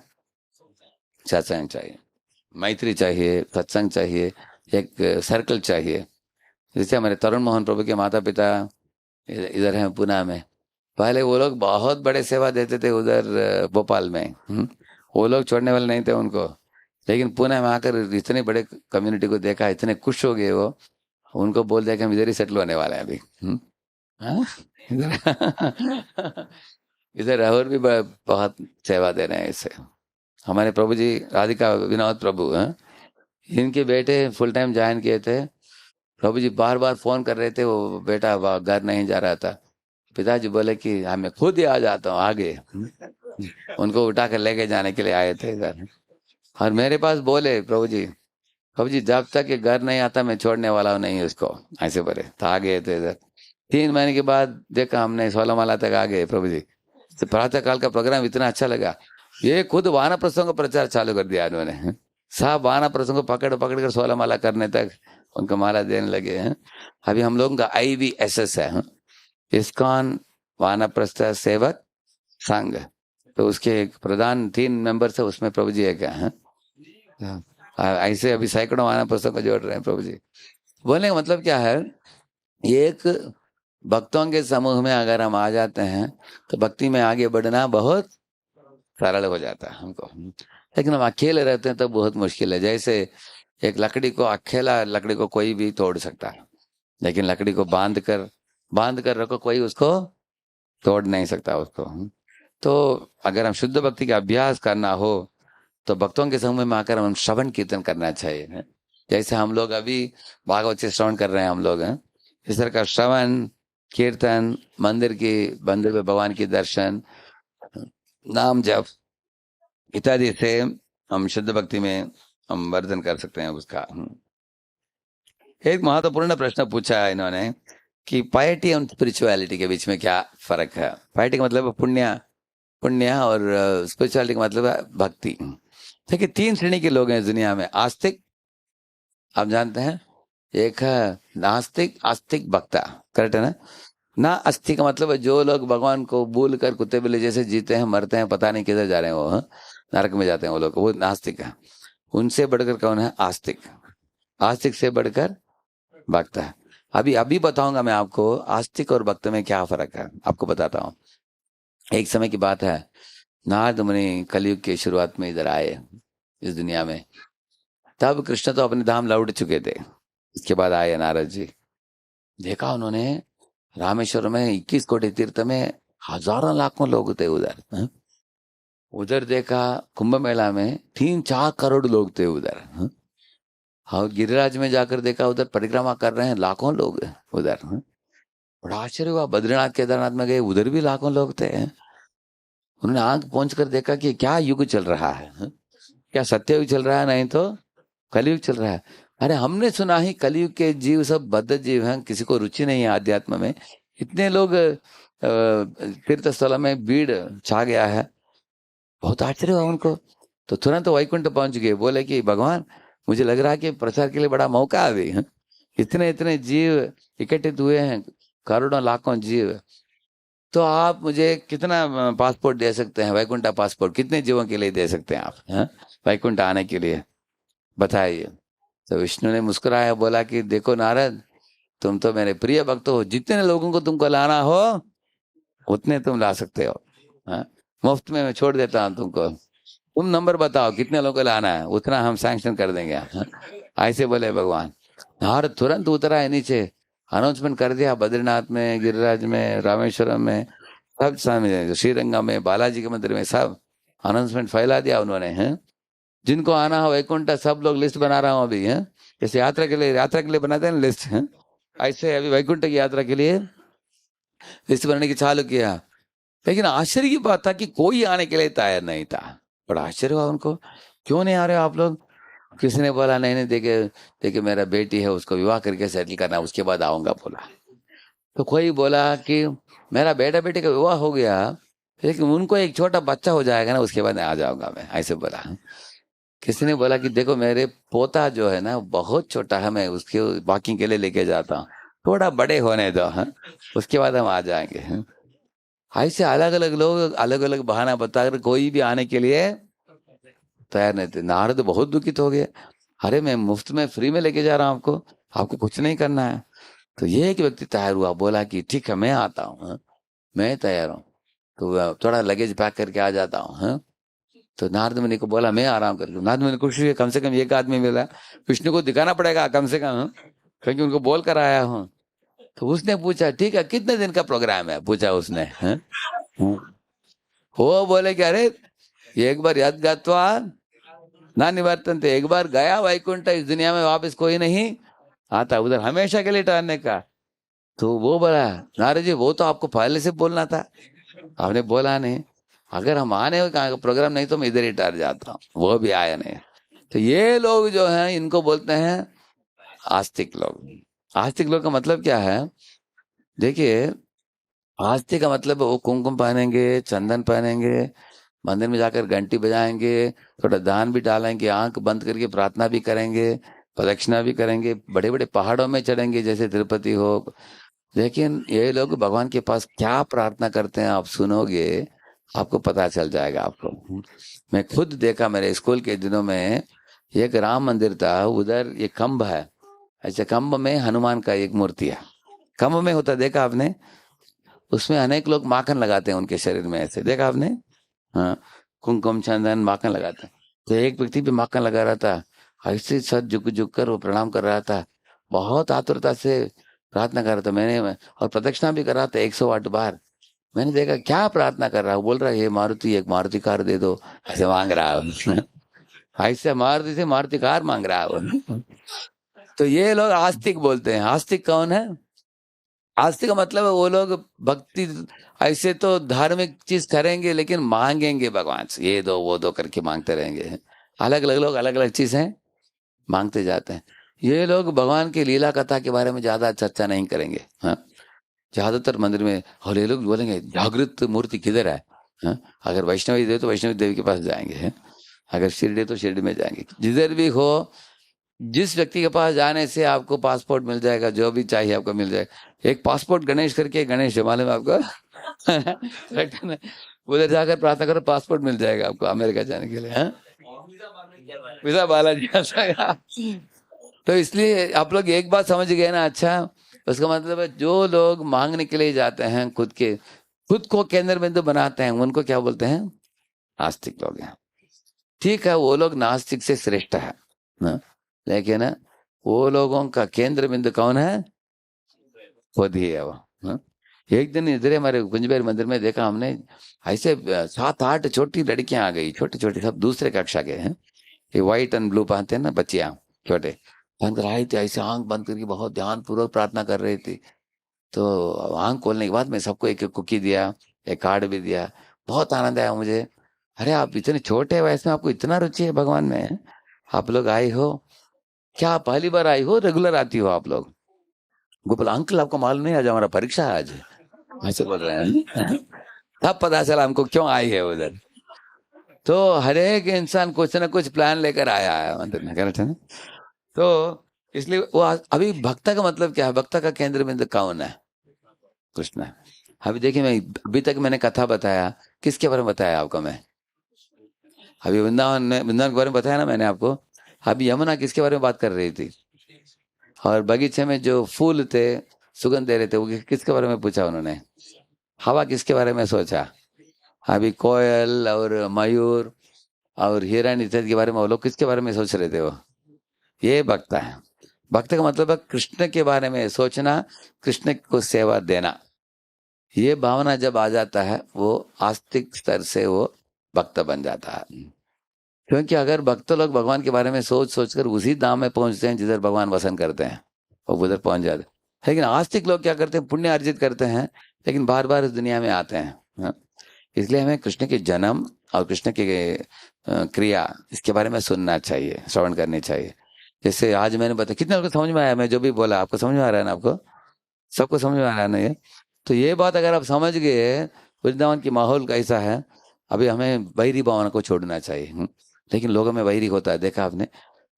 सत्संग चाहिए, मैत्री चाहिए, सत्संग चाहिए, एक सर्कल चाहिए। जैसे हमारे तरुण मोहन प्रभु के माता पिता इधर हैं पुणे में, पहले वो लोग बहुत बड़े सेवा देते थे उधर भोपाल में, वो लोग छोड़ने वाले नहीं थे उनको, लेकिन पुणे में आकर इतने बड़े कम्युनिटी को देखा, इतने खुश हो गए वो, उनको बोल दिया कि हम इधर ही सेटल होने वाले हैं अभी, हाँ? इधर इधर और भी बहुत सेवा दे रहे हैं इससे। हमारे प्रभु जी राधिका विनोद प्रभु हैं, इनके बेटे फुल टाइम ज्वाइन किए थे, प्रभु जी बार बार फोन कर रहे थे, वो बेटा घर नहीं जा रहा था, पिताजी बोले कि हाँ मैं खुद ही आ जाता हूँ आगे, उनको उठा कर लेके जाने के लिए आए थे इधर। और मेरे पास बोले प्रभु जी जब तक ये घर नहीं आता मैं छोड़ने वाला हूँ नहीं उसको, ऐसे बोले, तो आ गए थे इधर। 3 महीने के बाद देखा हमने 16 माला तक आ गए प्रभु जी। तो प्रातः काल का प्रोग्राम इतना अच्छा लगा, ये खुद वाना प्रसंग का प्रचार चालू कर दिया उन्होंने, सब वाना प्रसंग को पकड़ पकड़ कर 16 माला करने तक उनको माला देने लगे हैं। अभी हम लोगों का IVSS है, इस्कॉन वानप्रस्थ सेवक संघ, तो उसके एक प्रधान 3 मेंबर है, उसमें प्रभु जी एक है, ऐसे अभी सैकड़ों वानप्रस्थों को जोड़ रहे हैं प्रभु जी। बोलने का मतलब क्या है, एक भक्तों के समूह में अगर हम आ जाते हैं तो भक्ति में आगे बढ़ना बहुत सरल हो जाता है हमको, लेकिन हम अकेले रहते हैं तो बहुत मुश्किल है। जैसे एक लकड़ी को, अकेला लकड़ी को कोई भी तोड़ सकता है, लेकिन लकड़ी को बांध कर रखो, कोई उसको तोड़ नहीं सकता उसको। तो अगर हम शुद्ध भक्ति का अभ्यास करना हो तो भक्तों के समूह में आकर हम श्रवण कीर्तन करना चाहिए। जैसे हम लोग अभी भागवत से श्रवण कर रहे हैं हम लोग, हैं इस तरह का श्रवण कीर्तन, मंदिर में भगवान की दर्शन, नाम जप इत्यादि से हम शुद्ध भक्ति में हम वर्धन कर सकते हैं उसका। एक महत्वपूर्ण प्रश्न पूछा है इन्होंने कि पायटी और स्पिरिचुअलिटी के बीच में क्या फर्क है? पायटी का मतलब पुण्य और स्पिरिचुअलिटी का मतलब है भक्ति। देखिए 3 श्रेणी के लोग हैं दुनिया में, आस्तिक आप जानते हैं, एक है नास्तिक, आस्तिक, भक्ता, करेक्ट है ना? ना आस्तिक का मतलब है जो लोग भगवान को भूल कर कुत्ते बिल्ली जैसे जीते हैं, मरते हैं, पता नहीं किधर जा रहे हैं वो, नरक में जाते हैं वो लोग, वो नास्तिक है। उनसे बढ़कर कौन है? आस्तिक। आस्तिक से बढ़कर भक्त है। अभी अभी बताऊंगा मैं आपको आस्तिक और भक्त में क्या फर्क है, आपको बताता हूँ। एक समय की बात है, नारद मुनि कलयुग के शुरुआत में इधर आए इस दुनिया में। तब कृष्ण तो अपने धाम लौट चुके थे। इसके बाद आए नारद जी। देखा उन्होंने रामेश्वर में 21 कोटि तीर्थ में हजारों लाखों लोग थे उधर, हाँ? उधर देखा कुंभ मेला में 3-4 करोड़ लोग थे उधर, हाँ? और गिरिराज में जाकर देखा उधर परिक्रमा कर रहे हैं लाखों लोग उधर, हाँ? बड़ा आश्चर्य हुआ। बद्रीनाथ केदारनाथ में गए, उधर भी लाखों लोग थे, हाँ? उन्होंने आंख पहुंच कर देखा कि क्या युग चल रहा है, हाँ? क्या सत्ययुग चल रहा है, नहीं तो कलयुग चल रहा है। अरे हमने सुना ही कलयुग के जीव सब बद्ध जीव हैं, किसी को रुचि नहीं है आध्यात्म में। इतने लोग तीर्थ स्थल में भीड़ छा गया है। बहुत आश्चर्य हुआ उनको। तो तुरंत वैकुंठ पहुंच गए, बोले कि भगवान मुझे लग रहा है कि प्रचार के लिए बड़ा मौका अभी है। इतने इतने जीव इकट्ठित हुए हैं, करोड़ों लाखों जीव। तो आप मुझे कितना पासपोर्ट दे सकते हैं, वैकुंठ पासपोर्ट कितने जीवों के लिए दे सकते हैं आप, हैं? वैकुंठ आने के लिए बताइए। तो विष्णु ने मुस्कुराया, बोला कि देखो नारद, तुम तो मेरे प्रिय भक्त हो, जितने लोगों को तुमको लाना हो उतने तुम ला सकते हो, हाँ? मुफ्त में मैं छोड़ देता हूँ तुमको। तुम नंबर बताओ कितने लोगों को लाना है, उतना हम सैंक्शन कर देंगे, हाँ? ऐसे बोले भगवान। नारद तुरंत उतरा है नीचे, अनाउंसमेंट कर दिया बद्रीनाथ में, गिरिराज में, रामेश्वरम में, सब सामने, श्रीरंगम में, बालाजी के मंदिर में, सब अनाउंसमेंट फैला दिया उन्होंने, हैं? जिनको आना हो वैकुंठ सब लोग लिस्ट बना रहा हूँ अभी, है जैसे यात्रा के लिए बनाते हैं ना लिस्ट, है ऐसे अभी वैकुंठ की यात्रा के लिए लिस्ट बनाने की चालू किया। लेकिन आश्चर्य की बात था कि कोई आने के लिए तैयार नहीं था। बड़ा आश्चर्य हुआ उनको, क्यों नहीं आ रहे हो आप लोग? किसी ने बोला नहीं नहीं, देखे देखे मेरा बेटी है, उसको विवाह करके सेटल करना, उसके बाद आऊंगा बोला। तो कोई बोला कि मेरा बेटा बेटी का विवाह हो गया, लेकिन उनको एक छोटा बच्चा हो जाएगा ना, उसके बाद आ जाऊंगा मैं, ऐसे बोला। किसी ने बोला कि देखो मेरे पोता जो है ना बहुत छोटा है, मैं उसके वॉकिंग के लिए लेके जाता हूँ, थोड़ा बड़े होने दो, हाँ? उसके बाद हम आ जाएंगे, हाँ? ऐसे अलग अलग लोग अलग अलग बहाना बताकर कोई भी आने के लिए तैयार नहीं थे। नारद बहुत दुखित हो गए। अरे मैं मुफ्त में फ्री में लेके जा रहा हूँ आपको, आपको कुछ नहीं करना है। तो ये एक व्यक्ति तैयार हुआ, बोला कि ठीक है मैं आता हूँ, हाँ? मैं तैयार हूँ, तो थोड़ा लगेज पैक करके आ जाता हूँ, हाँ? तो नारद मुनि को बोला मैं आराम कर लूँ। नारद मुनि खुश हुए, कम से कम एक आदमी मिला, विष्णु को दिखाना पड़ेगा कम से कम, हाँ? क्योंकि उनको बोल कर आया हूँ। तो उसने पूछा ठीक है कितने दिन का प्रोग्राम है, पूछा उसने, हाँ? वो बोले कि अरे एक बार यद गत्वा ना निवर्तन्ते, एक बार गया वैकुंठ, इस दुनिया में वापस कोई नहीं आता, उधर हमेशा के लिए ठहरने का। तो वो बोला नारद जी वो तो आपको पहले से बोलना था, आपने बोला नहीं। अगर हम आने का प्रोग्राम नहीं तो मैं इधर ही ठहर जाता हूँ, वो भी आया नहीं। तो ये लोग जो हैं इनको बोलते हैं आस्तिक लोग। आस्तिक लोग का मतलब क्या है? देखिए, आस्तिक का मतलब वो कुमकुम पहनेंगे, चंदन पहनेंगे, मंदिर में जाकर घंटी बजाएंगे, थोड़ा दान भी डालेंगे, आंख बंद करके प्रार्थना भी करेंगे, प्रदक्षिणा भी करेंगे, बड़े बड़े पहाड़ों में चढ़ेंगे जैसे तिरुपति हो। लेकिन ये लोग भगवान के पास क्या प्रार्थना करते हैं आप सुनोगे, आपको पता चल जाएगा आपको। मैं खुद देखा मेरे स्कूल के दिनों में, एक राम मंदिर था, उधर एक खम्भ है, ऐसे खम्भ में हनुमान का एक मूर्ति है, खम्भ में होता देखा आपने? उसमें अनेक लोग माखन लगाते हैं उनके शरीर में, ऐसे देखा आपने? हाँ, कुमकुम चंदन माखन लगाते हैं। तो एक व्यक्ति भी माखन लगा रहा था, ऐसे सर झुक झुक कर वो प्रणाम कर रहा था, बहुत आतुरता से प्रार्थना कर रहा था। मैंने और प्रदक्षिणा भी कर रहा था 108 बार। मैंने देखा क्या प्रार्थना कर रहा है, बोल रहा है हे मारुति एक मारुति कार दे दो, ऐसे मांग रहा है। ऐसे मारुति से मारुति कार मांग रहा है। तो ये लोग आस्तिक बोलते हैं। आस्तिक कौन है? आस्तिक का मतलब है वो लोग भक्ति, ऐसे तो धार्मिक चीज करेंगे लेकिन मांगेंगे भगवान से, ये दो वो दो करके मांगते रहेंगे। अलग अलग लोग अलग अलग चीजें मांगते जाते हैं। ये लोग भगवान की लीला कथा के बारे में ज्यादा चर्चा नहीं करेंगे, हाँ? ज्यादातर मंदिर में, और ये लोग बोलेंगे जागृत मूर्ति किधर है, हाँ? अगर वैष्णवी देवी तो वैष्णवी देवी के पास जाएंगे, हैं? अगर शिरडी तो शिरडी में जाएंगे। जिधर भी हो, जिस व्यक्ति के पास जाने से आपको पासपोर्ट मिल जाएगा, जो भी चाहिए आपको मिल जाएगा। एक पासपोर्ट गणेश करके, गणेश मालूम है आपको? उधर जाकर प्रार्थना करो, पासपोर्ट मिल जाएगा आपको अमेरिका जाने के लिए, हाँ? वीजा बालाजी आ जाएगा। तो इसलिए आप लोग एक बात समझ गए ना, अच्छा उसका मतलब है जो लोग मांगने के लिए जाते हैं, खुद को केंद्र बिंदु बनाते हैं, उनको क्या बोलते हैं? आस्तिक लोग हैं। ठीक है, वो लोग नास्तिक से श्रेष्ठ है ना? लेकिन वो लोगों का केंद्र बिंदु कौन है? खुद ही है वो। हाँ? एक दिन इधर हमारे कुंजबेर मंदिर में देखा हमने, ऐसे 7-8 छोटी लड़कियां आ गई, छोटी छोटी, सब दूसरे कक्षा के हैं। ये व्हाइट एंड ब्लू पहनते हैं ना बच्चियां, छोटे, पहन कर आई थी, ऐसे आंख बंद करके बहुत ध्यान पूर्वक प्रार्थना कर रही थी। तो आंख खोलने के बाद मैं सबको एक एक कुकी दिया, एक कार्ड भी दिया। बहुत आनंद आया मुझे। अरे आप इतने छोटे वयस में आपको इतना रुचि है भगवान में, आप लोग आई हो क्या? पहली बार आई हो, रेगुलर आती हो आप लोग? गोपाल अंकल आपको मालूम नहीं, आज हमारा परीक्षा है आज, ऐसे बोल रहे हैं। तब पता चला हमको क्यों आई है उधर। तो हर एक इंसान कुछ ना कुछ प्लान लेकर आया है मंदिर में, करेक्ट है ना? तो इसलिए वो अभी भक्त का मतलब क्या है? भक्त का केंद्र बिंदु कौन है? कृष्ण है। अभी देखिए, मैं अभी तक मैंने कथा बताया, किसके बारे में बताया आपको मैं? अभी वृंदावन के बारे में बताया ना मैंने आपको। अभी यमुना किसके बारे में बात कर रही थी? और बगीचे में जो फूल थे, सुगंध दे रहे थे, वो किसके बारे में पूछा उन्होंने? हवा किसके बारे में सोचा? अभी कोयल और मयूर और हिरण इत्यादि के बारे में वो लोग किसके बारे में सोच रहे थे? वो ये भक्त है। भक्त का मतलब है कृष्ण के बारे में सोचना, कृष्ण को सेवा देना। ये भावना जब आ जाता है, वो आस्तिक स्तर से वो भक्त बन जाता है। क्योंकि अगर भक्त लोग भगवान के बारे में सोच सोचकर उसी धाम में पहुंचते हैं जिधर भगवान वसन करते हैं, वो उधर पहुंच जाते हैं। लेकिन आस्तिक लोग क्या करते हैं? पुण्य अर्जित करते हैं, लेकिन बार बार इस दुनिया में आते हैं। हाँ? इसलिए हमें कृष्ण के जन्म और कृष्ण के क्रिया, इसके बारे में सुनना चाहिए, श्रवण करनी चाहिए। जैसे आज मैंने बताया, कितने लोगों को समझ में आया? मैं जो भी बोला आपको समझ में आ रहा है ना? आपको सबको समझ में आ रहा है ना ये? तो ये बात अगर आप समझ गए, वृंदावन की माहौल कैसा है, अभी हमें वैरी भावना को छोड़ना चाहिए। लेकिन लोगों में वैरी होता है, देखा आपने?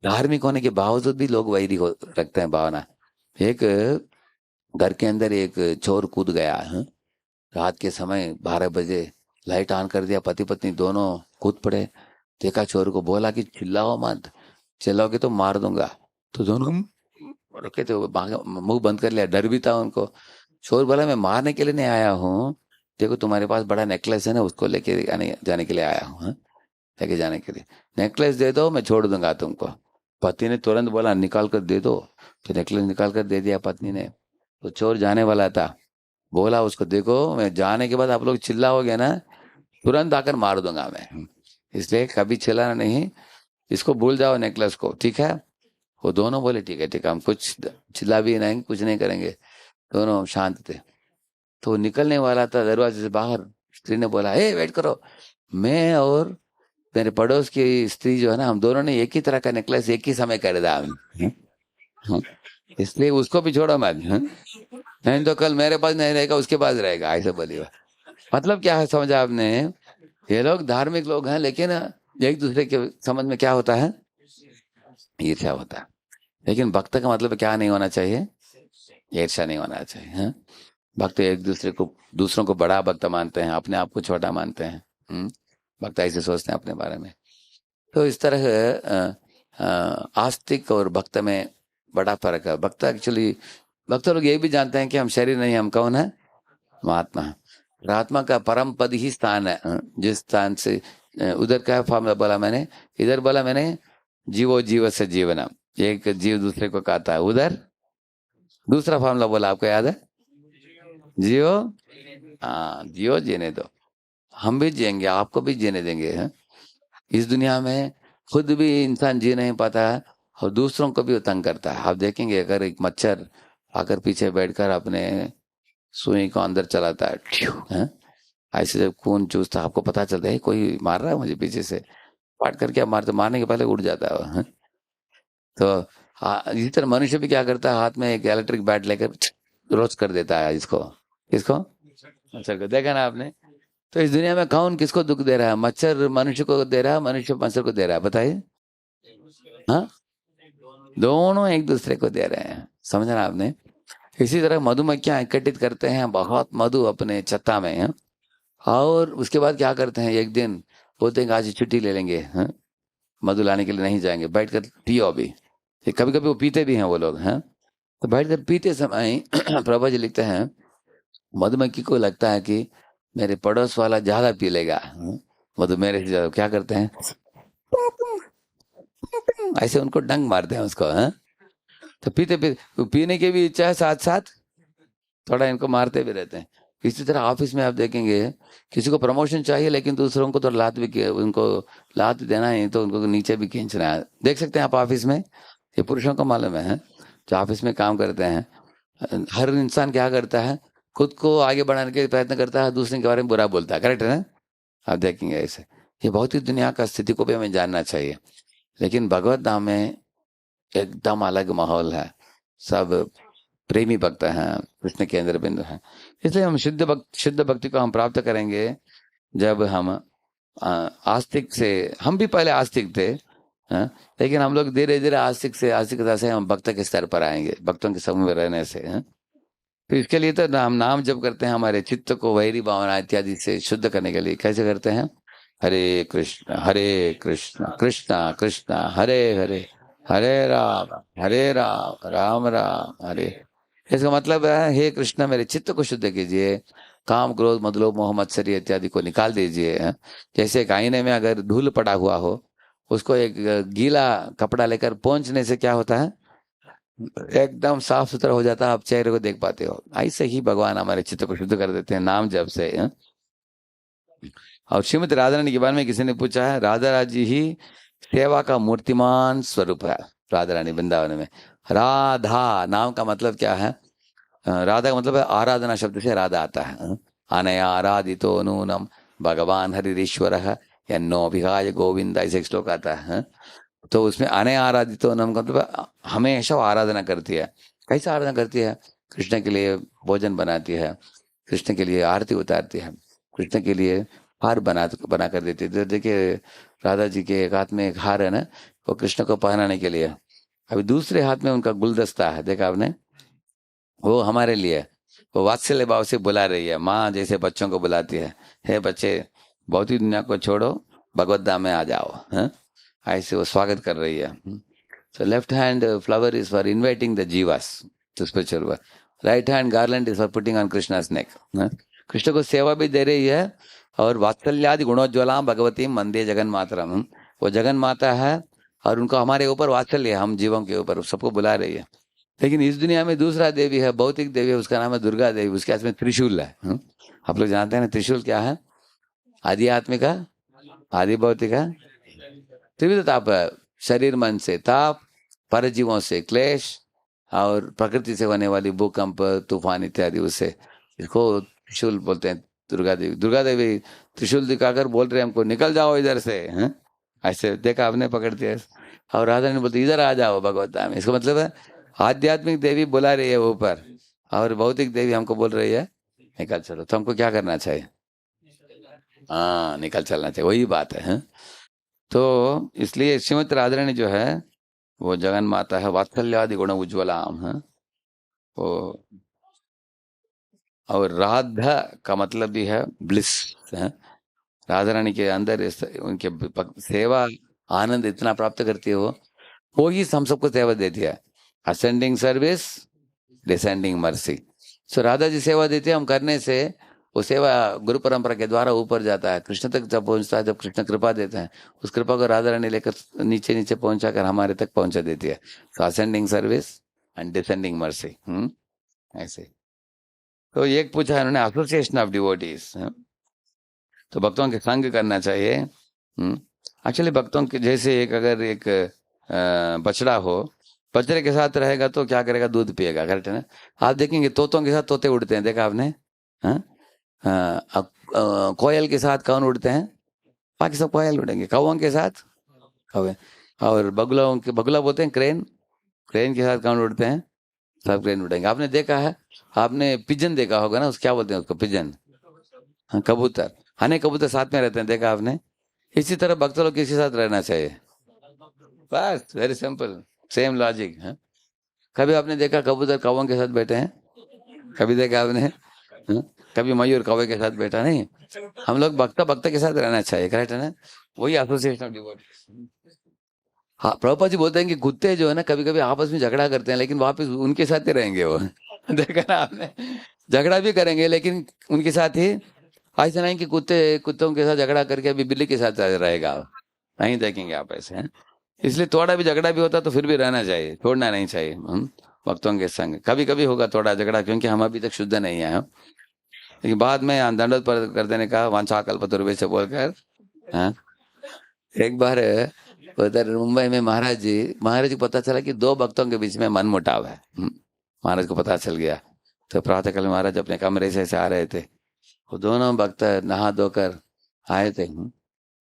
धार्मिक होने के बावजूद भी लोग वैरी रखते हैं भावना। एक घर के अंदर एक चोर कूद गया है, रात के समय 12 बजे, लाइट ऑन कर दिया, पति पत्नी दोनों कूद पड़े। देखा चोर को, बोला कि चिल्लाओ मत, चिल्लाओगे तो मार दूंगा। तो दोनों रुके थे, मुंह बंद कर लिया, डर भी था उनको। चोर बोला मैं मारने के लिए नहीं आया हूँ, देखो तुम्हारे पास बड़ा नेकलेस है ना, उसको लेके जाने के लिए आया हूँ। लेके जाने के लिए नेकलेस दे दो, मैं छोड़ दूंगा तुमको। पति ने तुरंत बोला निकाल कर दे दो। तो नेकलेस निकाल कर दे दिया पत्नी ने। तो चोर जाने वाला था, बोला उसको देखो मैं जाने के बाद आप लोग चिल्लाओगे ना, तुरंत आकर मार दूंगा मैं, इसलिए कभी चिल्लाना नहीं, इसको भूल जाओ नेकलेस को, ठीक है? वो दोनों बोले ठीक है ठीक है, हम कुछ चिल्ला भी नहीं, कुछ नहीं करेंगे। दोनों शांत थे। तो निकलने वाला था दरवाजे से बाहर, स्त्री ने बोला ए वेट करो, मैं और मेरे पड़ोस की स्त्री जो है ना, हम दोनों ने एक ही तरह का नेकलेस एक ही समय खरीदा हमने। हाँ? इसलिए उसको भी छोड़ो मत। हाँ? नहीं तो कल मेरे पास नहीं रहेगा, उसके पास रहेगा, ऐसे बोली वो। मतलब क्या है, समझा आपने? ये लोग धार्मिक लोग हैं, लेकिन एक दूसरे के समझ में क्या होता है? ईर्ष्या होता है। लेकिन भक्त का मतलब क्या नहीं होना चाहिए? ईर्ष्या नहीं होना चाहिए। हाँ? भक्त एक दूसरे को, दूसरों को बड़ा भक्त मानते हैं, अपने आप को छोटा मानते हैं। भक्त ऐसे सोचते हैं अपने बारे में। तो इस तरह आस्तिक और भक्त में बड़ा फर्क है। भक्त एक्चुअली, भक्त लोग ये भी जानते हैं कि हम शरीर नहीं, हम कौन है? महात्मा है। और आत्मा का परम पद ही स्थान है। जिस स्थान से उधर का फॉर्मूला बोला मैंने, इधर बोला मैंने जीवो जीव से जीवनम, एक जीव दूसरे को कहता है। उधर दूसरा फॉर्मूला बोला, आपको याद है? जियो, हाँ जियो, जीने दो, हम भी जिएंगे, आपको भी जीने देंगे। है? इस दुनिया में खुद भी इंसान जी नहीं पाता है, और दूसरों को भी वो तंग करता है। आप देखेंगे अगर एक मच्छर आकर पीछे बैठकर अपने सुई को अंदर चलाता है, है? ऐसे जब खून चूसता है, आपको पता चलता है कोई मार रहा है मुझे पीछे से, पाट करके आप मारते, मारने के पहले उड़ जाता है वो, है? तो इसी तरह मनुष्य भी क्या करता है, हाथ में एक इलेक्ट्रिक बैट लेकर रोज कर देता है इसको, किसको? मच्छर को। देखा ना आपने? तो इस दुनिया में कौन किसको दुख दे रहा है? मच्छर मनुष्य को दे रहा है, मनुष्य मच्छर को दे रहा है, बताइए? हाँ, दोनों एक दूसरे को दे रहे हैं। समझना आपने? इसी तरह मधुमक्खियां इकट्ठित करते हैं बहुत मधु अपने छत्ता में, है? और उसके बाद क्या करते हैं, एक दिन बोलते हैं कि आज छुट्टी ले लेंगे, है? मधु लाने के लिए नहीं जाएंगे, बैठ कर पियो अभी। कभी कभी वो पीते भी हैं वो लोग, हैं? तो बैठ कर पीते समय प्रभा जी लिखते हैं, मधुमक्खी को लगता है कि मेरे पड़ोस वाला ज्यादा पी लेगा, मधु मेरे से ज्यादा, क्या करते हैं, ऐसे उनको डंक मारते हैं उसको, हाँ। तो पीते पीते पीने की भी इच्छा है, साथ साथ थोड़ा इनको मारते भी रहते हैं। इसी तरह ऑफिस में आप देखेंगे, किसी को प्रमोशन चाहिए लेकिन दूसरों को तो लात भी उनको लात देना है, तो उनको नीचे भी खींचना है। देख सकते हैं आप ऑफिस में, ये पुरुषों को मालूम है, जो ऑफिस में काम करते हैं। हर इंसान क्या करता है, खुद को आगे बढ़ाने के प्रयत्न करता है, दूसरे के बारे में बुरा बोलता है, करेक्ट है ना? आप देखेंगे ऐसे, ये बहुत ही दुनिया का स्थिति को भी हमें जानना चाहिए। लेकिन भगवत धाम में एकदम अलग माहौल है, सब प्रेमी भक्त हैं, कृष्ण केंद्र बिंदु हैं। इसलिए हम शुद्ध भक्ति को हम प्राप्त करेंगे जब हम आस्तिक से, हम भी पहले आस्तिक थे, हाँ, लेकिन हम लोग धीरे धीरे आस्तिकता से हम भक्त के स्तर पर आएंगे, भक्तों के समूह में रहने से, हाँ। तो इसके लिए तो हम नाम जप करते हैं, हमारे चित्त को वैरी भावना इत्यादि से शुद्ध करने के लिए। कैसे करते हैं, हरे कृष्ण कृष्ण कृष्ण हरे हरे, हरे राम राम राम हरे। इसका मतलब है, हे कृष्ण मेरे चित्त को शुद्ध कीजिए, काम क्रोध मद लोभ मोह मत्सर्य इत्यादि को निकाल दीजिए, हाँ। जैसे एक आईने में अगर धूल पड़ा हुआ हो, उसको एक गीला कपड़ा लेकर पोंछने से क्या होता है, एकदम साफ सुथरा हो जाता है, आप चेहरे को देख पाते हो। ऐसे ही भगवान हमारे चित्त को शुद्ध कर देते हैं नाम जप से, हाँ? और श्रीमती राधा रानी के बारे में किसी ने पूछा है, राधा राजी ही सेवा का मूर्तिमान स्वरूप है। राधा रानी वृंदावन में, राधा नाम का मतलब क्या है, राधा का मतलब है आराधना, शब्द से राधा आता है, हाँ? अनया आराधितो नूनम भगवान हरिश्वर यन्नो विहाय गोविंद, ऐसे एक श्लोक आता है, हाँ? तो उसमें अनया आराधितो नम का मतलब हमेशा वो आराधना करती है। कैसे आराधना करती है, कृष्ण के लिए भोजन बनाती है, कृष्ण के लिए आरती उतारती है, कृष्ण के लिए हार बना कर देती है। तो देखिए राधा जी के एक हाथ में एक हार है ना, वो कृष्ण को पहनाने के लिए। अभी दूसरे हाथ में उनका गुलदस्ता है, देखा आपने, वो हमारे लिए, वो वात्सल्य भाव से बुला रही है, माँ जैसे बच्चों को बुलाती है, हे बच्चे भौतिक दुनिया को छोड़ो, भगवत धाम में आ जाओ, हाँ? ऐसे वो स्वागत कर रही है। So left hand flower is for inviting the jivas to spiritual world, right hand garland is for putting on Krishna's neck. Krishna को सेवा भी दे रही है, और वात्सल्यादि गुणोज्ज्वला भगवती मंदे जगन मातरम, वो जगन माता है, और उनको हमारे ऊपर वात्सल्य है, हम जीवों के ऊपर सबको बुला रही है। लेकिन इस दुनिया में दूसरा देवी है, भौतिक देवी है, उसका नाम है दुर्गा देवी, उसके हाथ में त्रिशूल है, आप लोग जानते हैं ना त्रिशूल क्या है, आदि आत्मिका, आदि भौतिका, त्रिविध ताप है, शरीर मन से ताप, परजीवों से क्लेश, और प्रकृति से होने वाली भूकंप तूफान इत्यादि, उससे, इसको त्रिशूल बोलते हैं। दुर्गा देवी त्रिशूल दिखाकर बोल रहे हैं हमको, निकल जाओ इधर से, हैं? ऐसे देखा आपने, पकड़ दिया। और राधा ने बोलते इधर आ जाओ भगवत धाम, इसका मतलब है आध्यात्मिक देवी बुला रही है ऊपर, और भौतिक देवी हमको बोल रही है निकल चलो। तो हमको क्या करना चाहिए, हाँ निकल चलना चाहिए, वही बात है, हाँ? तो इसलिए श्रीमती राधा रानी जो है, वो जगन माता है, वात्सल्यादि गुण उज्ज्वलाम है वो। और राधा का मतलब भी है ब्लिस, है। राधा रानी के अंदर उनके सेवा आनंद इतना प्राप्त करती है वो ही हम सबको सेवा देती है, असेंडिंग सर्विस, डिसेंडिंग मर्सी। सो राधा जी सेवा देती है, हम करने से वो सेवा गुरु परंपरा के द्वारा ऊपर जाता है, कृष्ण तक जब पहुंचता है, जब कृष्ण कृपा देते हैं, उस कृपा को राधा रानी लेकर नीचे नीचे पहुंचा कर हमारे तक पहुंचा देती है। तो ascending service and descending mercy, ऐसे। तो एक पूछा है उन्होंने, एसोसिएशन ऑफ डिवोटीज, तो भक्तों के संग करना चाहिए। एक्चुअली भक्तों के जैसे एक, अगर एक बछड़ा हो, बछड़े के साथ रहेगा तो क्या करेगा, दूध पिएगा, करेक्ट है ना? आप देखेंगे तोतों के साथ तोते उड़ते हैं, देखा आपने, हाँ? कोयल के साथ कौन उड़ते हैं, बाकी सब कोयल उड़ेंगे, कौओं के साथ कौवे, और बगुला बोलते हैं क्रेन, क्रेन के साथ कौन उड़ते हैं, सब क्रेन उड़ेंगे। आपने देखा है, आपने पिजन देखा होगा ना, उस क्या बोलते हैं उसको, पिजन, हाँ कबूतर, अनेक कबूतर साथ में रहते हैं, देखा आपने? इसी तरह भक्त लोग किसी साथ रहना चाहिए, बस वेरी सिंपल, सेम लॉजिक है। कभी आपने देखा कबूतर कौवों के साथ बैठे हैं, कभी देखा आपने, हाँ? कभी मयूर कौवे के साथ बैठा नहीं। हम लोग भक्त भक्त के साथ रहना चाहिए, करेक्ट है ना? वही एसोसिएशन ऑफ डिवोटीज। हाँ, प्रभुपाद जी बोलते हैं कि कुत्ते जो है ना कभी कभी आपस में झगड़ा करते हैं, लेकिन वापस उनके साथ ही रहेंगे वो। देखा ना आपने, झगड़ा भी करेंगे लेकिन उनके साथ ही। ऐसा नहीं कि कुत्तों के साथ झगड़ा करके अभी बिल्ली के साथ रहेगा, नहीं देखेंगे आप ऐसे हैं। इसलिए थोड़ा भी झगड़ा भी होता तो फिर भी रहना चाहिए, छोड़ना नहीं चाहिए। भक्तों के संग कभी कभी होगा थोड़ा झगड़ा, क्योंकि हम अभी तक शुद्ध नहीं है हम। लेकिन बाद में दंडोत पर कर देने का वांछा कल्पतरुभ्यश्च से बोलकर। हाँ, एक बार उधर मुंबई में महाराज जी को पता चला कि दो भक्तों के बीच में मनमुटाव है। महाराज को पता चल गया। तो प्रातःकाल में महाराज अपने कमरे से ऐसे आ रहे थे, वो दोनों भक्त नहा धोकर आए थे।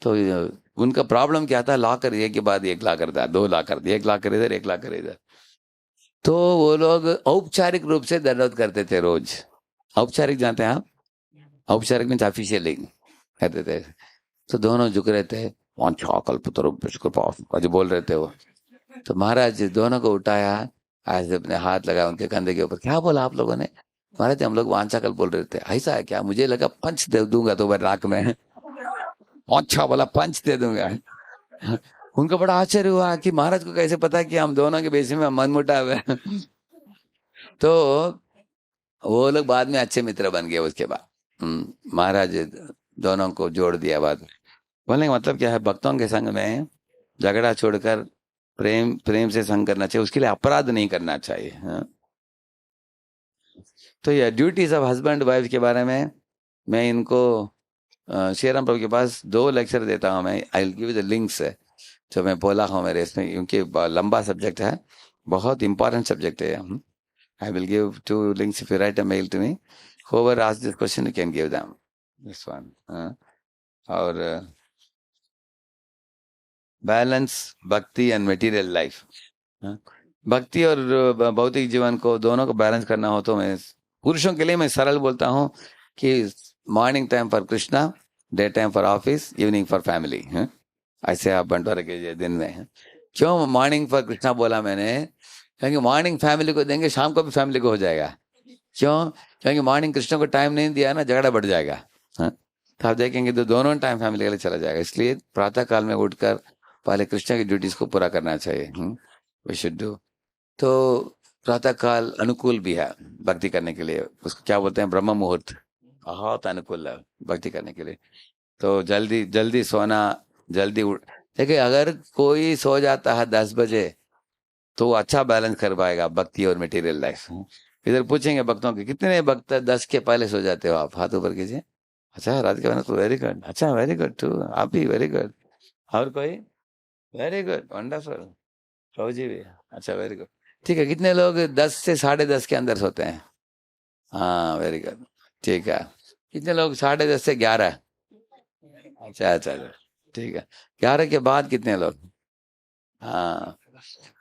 तो उनका प्रॉब्लम क्या था, लॉकर एक के बाद एक लॉकर था, दो लॉकर थे, एक लॉकर इधर एक लॉकर इधर। तो वो लोग औपचारिक रूप से दंडवत करते थे रोज। औपचारिक जानते हैं आप, औपचारिक मीन्स ऑफिशियली करते थे। तो दोनों झुक रहे थे, वांछा कल्पतरुभ्यश्च जो बोल रहे थे वो। तो महाराज जी दोनों को उठाया, ऐसे अपने हाथ लगा उनके कंधे के ऊपर। क्या बोला आप लोगों ने? महाराज हम लोग वांछा कल्प बोल रहे थे। ऐसा है क्या? मुझे लगा पंच दे दूंगा तो नाक में। अच्छा बोला पंच दे दूंगा। उनको बड़ा आश्चर्य हुआ कि महाराज को कैसे पता कि हम दोनों के बीच में मनमुटाव है। तो वो लोग बाद में अच्छे मित्र बन गए उसके बाद। महाराज दोनों को जोड़ दिया बाद में। बोलने का मतलब क्या है, भक्तों के संग में झगड़ा छोड़कर प्रेम प्रेम से संग करना चाहिए, उसके लिए अपराध नहीं करना चाहिए। हाँ? तो ये ड्यूटीज ऑफ हस्बैंड वाइफ के बारे में मैं इनको श्रीराम प्रभु के पास 2 लेक्चर देता हूँ मैं। I will give the links जो मैं बोला हूँ मेरे इसमें, क्योंकि लंबा सब्जेक्ट है, बहुत इंपॉर्टेंट सब्जेक्ट है। I will give 2 links if you write a mail to me. Whoever asks this question, you can give them this one. और बैलेंस भक्ति एंड मटेरियल लाइफ। भक्ति और भौतिक जीवन को दोनों को बैलेंस करना हो तो मैं पुरुषों के लिए मैं सरल बोलता हूँ कि morning time for Krishna, day time for office, evening for family. ऐसे आप बंटवारे कीजिए दिन में। क्यों मॉर्निंग फॉर कृष्णा बोला मैंने? क्योंकि मॉर्निंग फैमिली को देंगे, शाम को भी फैमिली को हो जाएगा। क्यों? क्योंकि मॉर्निंग कृष्ण को टाइम नहीं दिया ना, झगड़ा बढ़ जाएगा। तो आप देखेंगे तो दोनों टाइम फैमिली के लिए चला जाएगा। इसलिए प्रातः काल में उठकर पहले कृष्ण की ड्यूटीज को पूरा करना चाहिए। We should do. तो प्रातः काल अनुकूल भी है भक्ति करने के लिए, उसको क्या बोलते हैं, ब्रह्म मुहूर्त बहुत अनुकूल है भक्ति करने के लिए। तो जल्दी जल्दी सोना, जल्दी उठ। देखिए अगर कोई सो जाता है 10 बजे तो वो अच्छा बैलेंस कर पाएगा भक्ति और मटेरियल लाइफ। इधर पूछेंगे भक्तों के, कितने भक्त 10 के पहले सो जाते हो आप? हाथ ऊपर कीजिए। अच्छा राधिका बहन तो वेरी गुड, अच्छा वेरी गुड टू, आप भी वेरी गुड। और कोई? Very good, wonderful. Prabhu ji भी, अच्छा वेरी गुड। ठीक है, कितने लोग 10 से 10:30 के अंदर सोते हैं? हाँ वेरी गुड, ठीक है। कितने लोग 10:30 से 11? अच्छा अच्छा, ठीक है। 11 के बाद कितने लोग? हाँ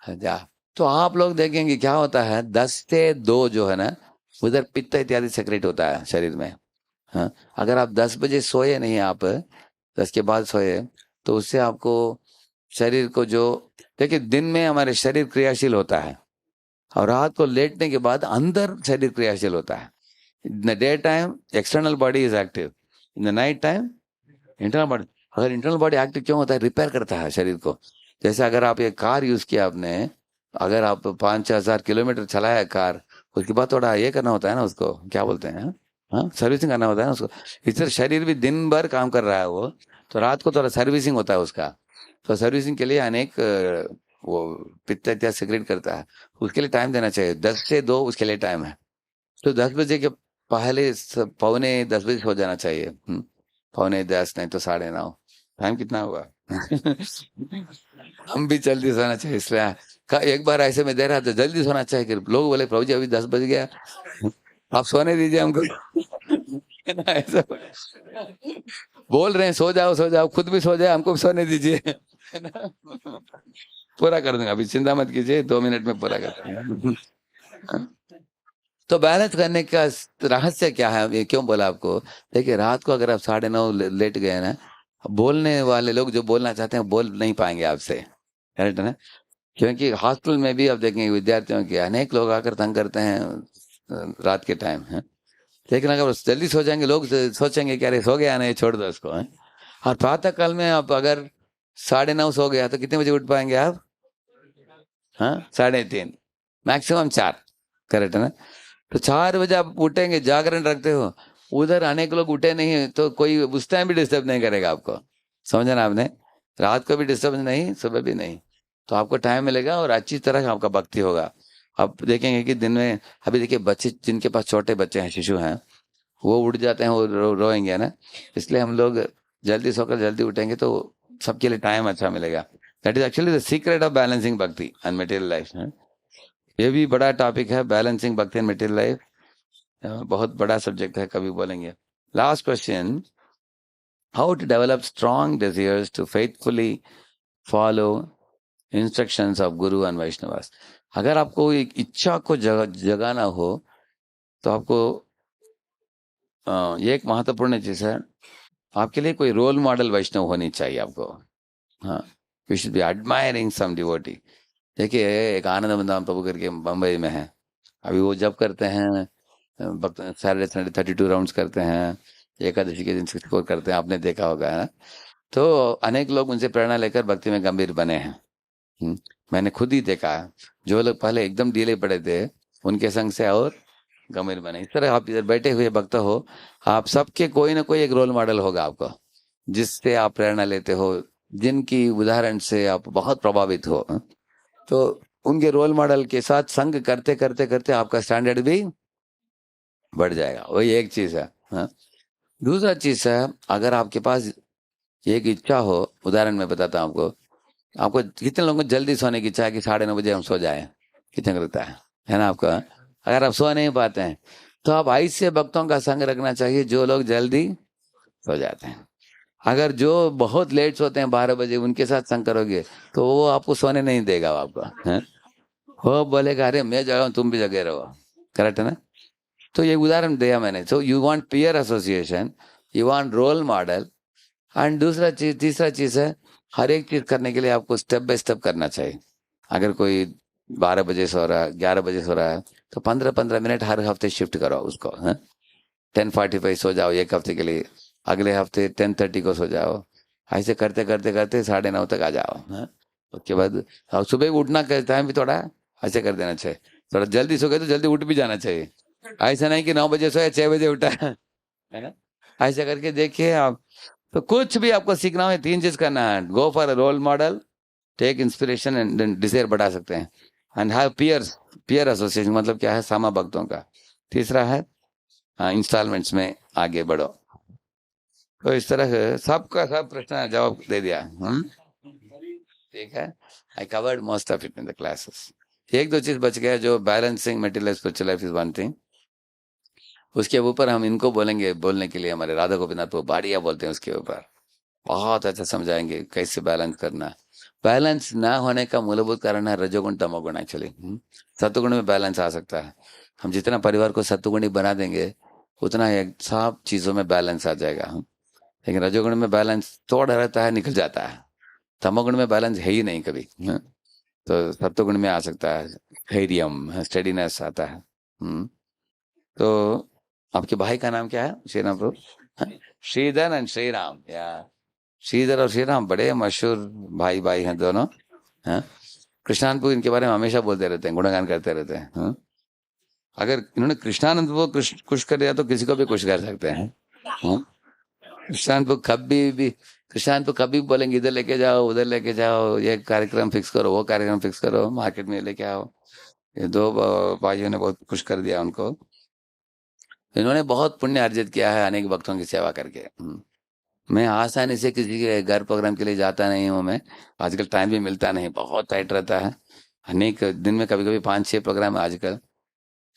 जा। तो आप लोग देखेंगे क्या होता है, 10 से 2 जो है ना, उधर पित्त इत्यादि सेक्रेट होता है शरीर में। हाँ, अगर आप 10 बजे सोए नहीं, आप 10 के बाद सोए, तो उससे आपको शरीर को जो, देखिए दिन में हमारे शरीर क्रियाशील होता है और रात को लेटने के बाद अंदर शरीर क्रियाशील होता है। In the day time external body is active, in the night time internal body. अगर इंटरनल बॉडी एक्टिव क्यों होता है? रिपेयर करता है शरीर को। जैसे अगर आप ये कार यूज किया आपने, अगर आप 5,000 किलोमीटर चलाया कार, उसके बाद थोड़ा ये करना होता है ना, उसको क्या बोलते हैं, हाँ सर्विसिंग करना होता है ना उसको। इस तरह शरीर भी दिन भर काम कर रहा है वो, तो रात को थोड़ा सर्विसिंग होता है उसका। तो सर्विसिंग के लिए अनेक वो पित्त इत्यादि सिगरेट करता है, उसके लिए टाइम देना चाहिए। 10 से 2 उसके लिए टाइम है। तो 10 बजे के पहले 9:45 हो जाना चाहिए। 9:45 नहीं तो 9:30। टाइम कितना हुआ? हम भी जल्दी सोना चाहिए, इसलिए एक बार ऐसे में दे रहा था जल्दी सोना चाहिए कि लोग बोले प्रभु जी अभी 10 बज गया, आप सोने दीजिए हमको। है ना, ऐसा बोल रहे हैं सो जाओ, खुद भी सो जाए, हमको भी सोने दीजिए। है ना, पूरा कर दूंगा, अभी चिंता मत कीजिए, 2 मिनट में पूरा कर दूंगा। तो बैलेंस करने का रहस्य क्या है, ये क्यों बोला आपको? देखिए रात को अगर आप 9:30 लेट गए ना, बोलने वाले लोग जो बोलना चाहते हैं बोल नहीं पाएंगे आपसे, करेक्ट है ना? क्योंकि हॉस्टल में भी आप देखेंगे विद्यार्थियों के अनेक लोग आकर तंग करते हैं रात के टाइम है। लेकिन अगर जल्दी सो जाएंगे लोग सोचेंगे कि अरे सो गया नहीं, छोड़ दो उसको है। और प्रातः काल में आप अगर 9:30 सो गया तो कितने बजे उठ पाएंगे आप? हाँ, 3:30, मैक्सिमम 4। करेक्ट है ना? तो 4 बजे आप उठेंगे, जागरण रखते हो, उधर अनेक लोग उठे नहीं है तो कोई उस टाइम भी डिस्टर्ब नहीं करेगा आपको। समझा ना आपने? रात को भी डिस्टर्ब नहीं, सुबह भी नहीं। तो आपको टाइम मिलेगा और अच्छी तरह आपका भक्ति होगा। आप देखेंगे कि दिन में, अभी देखिए बच्चे जिनके पास छोटे बच्चे हैं, शिशु हैं, वो उठ जाते हैं, वो रोएंगे ना। इसलिए हम लोग जल्दी सोकर जल्दी उठेंगे तो सबके लिए टाइम अच्छा मिलेगा। That is actually the secret of balancing bhakti and material life. ये भी बड़ा टॉपिक है, balancing bhakti and material life. बहुत बड़ा सब्जेक्ट है, कभी बोलेंगे। Last question, how to develop strong desires to faithfully follow instructions of guru and Vaishnavas. अगर आपको एक इच्छा को जगाना हो तो आपको ये एक महत्वपूर्ण चीज है, आपके लिए कोई रोल मॉडल वैष्णव होनी चाहिए आपको। हाँ, you should be admiring some devotee. देखिए, एक आनंद प्रभु करके बम्बई में है, अभी वो जब करते हैं सैटरडे संडे 32 राउंड्स करते हैं, एकादशी के दिन 64 करते हैं, आपने देखा होगा है ना? तो अनेक लोग उनसे प्रेरणा लेकर भक्ति में गंभीर बने हैं। मैंने खुद ही देखा है, जो लोग पहले एकदम ढीले पड़े थे, उनके संग से और गंभीर बने। इस तरह आप इधर बैठे हुए भक्त हो, आप सबके कोई ना कोई एक रोल मॉडल होगा आपको, जिससे आप प्रेरणा लेते हो, जिनकी उदाहरण से आप बहुत प्रभावित हो। तो उनके रोल मॉडल के साथ संग करते करते करते आपका स्टैंडर्ड भी बढ़ जाएगा। वही एक चीज है। हाँ, दूसरा चीज है, अगर आपके पास एक इच्छा हो, उदाहरण मैं बताता हूँ आपको। आपको कितने लोगों को जल्दी सोने की इच्छा है कि 9:30 बजे हम सो जाए? कितने को लगता है ना आपका? अगर आप सो नहीं पाते हैं तो आप ऐसे भक्तों का संग रखना चाहिए जो लोग जल्दी सो जाते हैं। अगर जो बहुत लेट सोते हैं 12 बजे, उनके साथ संग करोगे तो वो आपको सोने नहीं देगा आपको, है? वो बोलेगा अरे मैं जगा हूं, तुम भी जगे रहो। करेक्ट है ना? तो ये उदाहरण दिया मैंने। So you want peer association, you want role model. And दूसरा चीज, तीसरा चीज है, हर एक चीज करने के लिए आपको स्टेप बाय स्टेप करना चाहिए। अगर कोई 12 बजे सो रहा है, 11 बजे सो रहा है, तो 15-15 मिनट हर हफ्ते शिफ्ट करो उसको, है? 10:45 सो जाओ एक हफ्ते के लिए, अगले हफ्ते 10:30 को सो जाओ। ऐसे करते करते करते 9:30 तक आ जाओ, है? उसके बाद और सुबह उठना का टाइम भी थोड़ा ऐसे कर देना चाहिए। थोड़ा जल्दी सो गए तो जल्दी उठ भी जाना चाहिए। ऐसा नहीं कि 9 बजे सोया 6 बजे उठा, है ना? ऐसा करके देखिए आप। तो कुछ भी आपको सीखना हो, 3 चीज करना है: go for a role model, take inspiration and desire बढ़ा सकते हैं, and have peers. Peer association मतलब क्या है? सामा भक्तों का। तीसरा है इंस्टॉलमेंट्स में आगे बढ़ो। तो इस तरह से सबका सब प्रश्न का जवाब दे दिया। ठीक है, I covered most of it in the classes. एक दो चीज बच गया, जो balancing material spiritual life is one thing. उसके ऊपर हम इनको बोलेंगे बोलने के लिए, हमारे राधा गोपीनाथ वो बाड़िया बोलते हैं, उसके ऊपर बहुत अच्छा समझाएंगे कैसे बैलेंस करना है। बैलेंस ना होने का मूलभूत कारण है रजोगुण तमोगुण एक्चुअली। सत्वगुण में बैलेंस आ सकता है। हम जितना परिवार को सत्वगुणी बना देंगे, उतना एक सब चीजों में बैलेंस आ जाएगा। लेकिन रजोगुण में बैलेंस थोड़ा रहता है, निकल जाता है। तमोगुण में बैलेंस है ही नहीं कभी। तो सत्वगुण में आ सकता है, धैर्यम, स्टेडीनेस आता है। तो आपके भाई का नाम क्या है? श्री राम प्रभु, श्रीधर एंड श्री राम, या श्रीधर और श्री राम बड़े मशहूर भाई भाई हैं दोनों, हैं? कृष्णानंद इनके बारे में हमेशा बोलते रहते हैं, गुणगान करते रहते हैं, हाँ? अगर इन्होंने कृष्णानंद को खुश कर दिया तो किसी को भी खुश कर सकते हैं, हाँ? कृष्णानंद को कभी बोलेंगे इधर लेके जाओ, उधर लेके जाओ, ये कार्यक्रम फिक्स करो, वो कार्यक्रम फिक्स करो, मार्केट में लेके आओ। ये दो भाइयों ने बहुत खुश कर दिया उनको। इन्होंने बहुत पुण्य अर्जित किया है अनेक भक्तों की सेवा करके। मैं आसानी से किसी के घर प्रोग्राम के लिए जाता नहीं हूँ। मैं आजकल टाइम भी मिलता नहीं, बहुत टाइट रहता है। अनेक दिन में कभी कभी 5-6 प्रोग्राम है आजकल।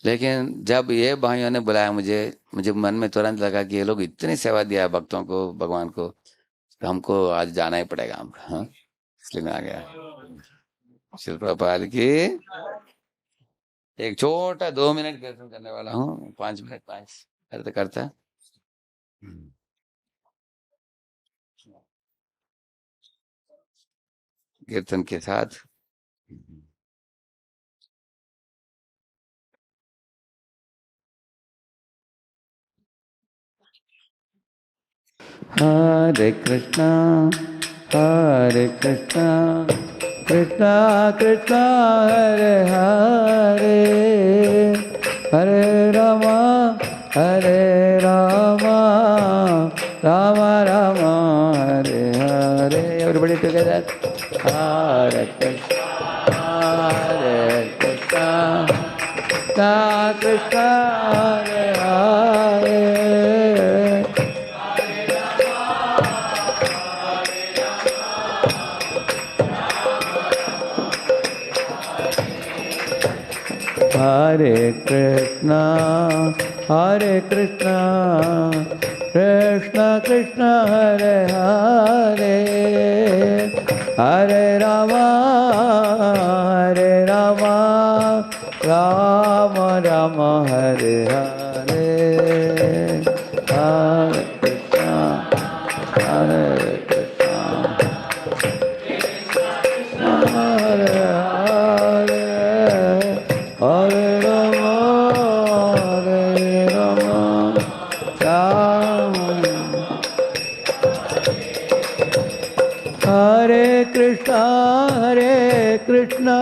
लेकिन जब ये भाइयों ने बुलाया मुझे, मुझे मन में तुरंत लगा कि ये लोग इतनी सेवा दिया है भक्तों को, भगवान को, तो हमको आज जाना ही पड़ेगा हमको, हाँ? इसलिए मैं आ गया। शिल प्रभुपाद की एक छोटा 2 मिनट कीर्तन करने वाला हूँ, 5 मिनट 5 करते करते। कीर्तन के साथ हरे Krishna Hare Krishna, Krishna Krishna, Hare Hare, Hare Rama, Hare Rama, Rama Rama, Hare Hare. Everybody together. Hare Krishna, Hare Krishna, Krishna Krishna, Hare Hare. Hare Krishna, Hare Krishna, Krishna Krishna, Hare Hare, Hare Rama, Hare Rama, Rama Rama, Hare Hare. Hare Krishna, Hare Krishna, Hare Hare. Hare Rama, Hare Rama, Rama. Hare Krishna, Hare Krishna,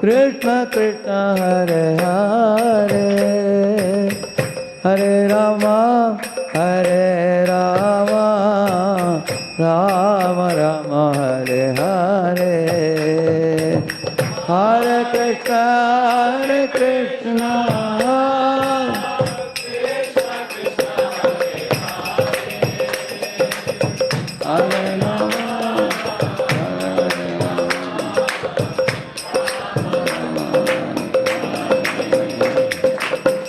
Krishna Krishna, Hare Hare, Hare Rama, Hare Rama, Rama Rama, Hare Hare. Hare Krishna, Hare Krishna, Hare Rama,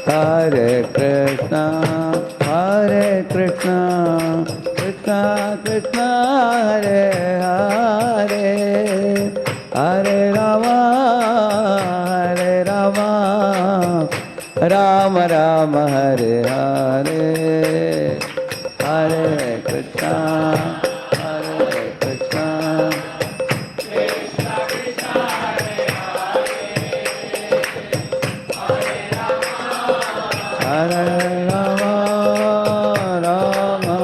Hare Krishna, Hare Krishna, Krishna Krishna, Hare Hare, Hare Rama, Hare Rama, Rama Rama, Hare Hare. Hare Krishna, Hare Krishna, Krishna Krishna, Hare Hare, Hare Rama, Rama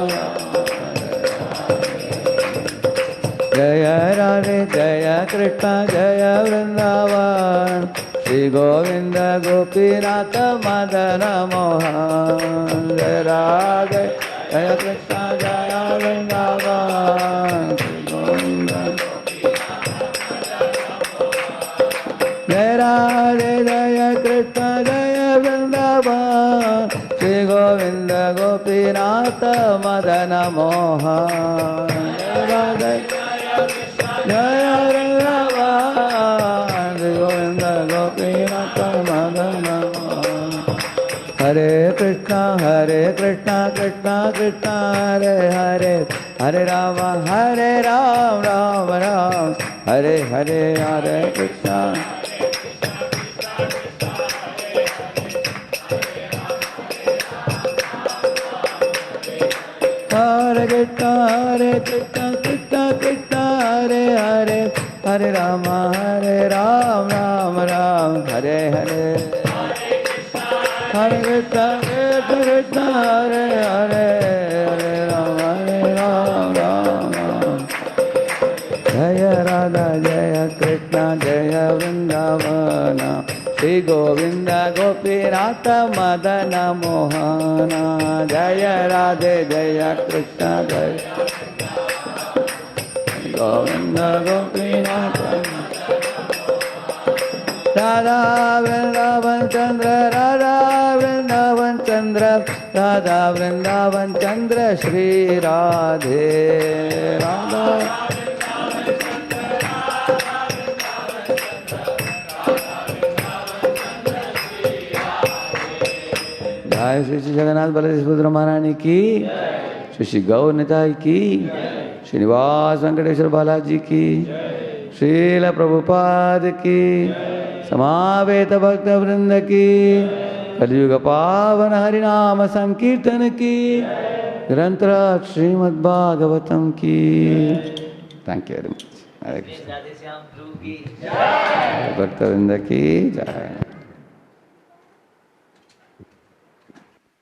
Jaya Radhe, Jaya Krishna, Jaya Vrindavan, Shri Govinda Gopinath Madana Mohan. Jaya Radhe, Jaya Krishna, Jaya Vrindavan, Shri Govinda Jaya Radhe, Jaya Krishna, Jaya Vrindavan, Shri Govinda Gopinath Madana Mohan. Jaya Radhe, Jaya Vrindavan, Shri Govinda Gopinath Madana Mohan. Hare Krishna, Krishna Krishna, Hare Hare, Hare Rama, Rama Rama, Hare Hare, Hare Krishna. Hare Krishna, Krishna Krishna, Hare Hare, Hare Rama, Rama Rama, Hare Hare. Hare Krishna, Krishna, Hare Hare, Hare Rama, Rama. Jaya Radha, Jaya Krishna, Jaya Vrindavana, Shri Govinda Gopinath Madana Mohana. Jaya Radhe, Jaya Krishna, Jaya Govinda Gopinath Radha Vrindavan Chandra, Radha Vrindavan Chandra, Radha Vrindavan Chandra, Shri Radhe Radha. जय श्री श्री जगन्नाथ बलदेव सुभद्रा महारानी की, श्री श्री गौर निताई की, श्रीनिवास वेंकटेश्वर बालाजी की, श्रील प्रभुपाद की, समावेत भक्त वृंद की, कलयुग पावन हरिनाम संकीर्तन की, निरंतर श्रीमद्भागवतम की। Thank you very much. Hare Krishna. भक्त वृंद की जय।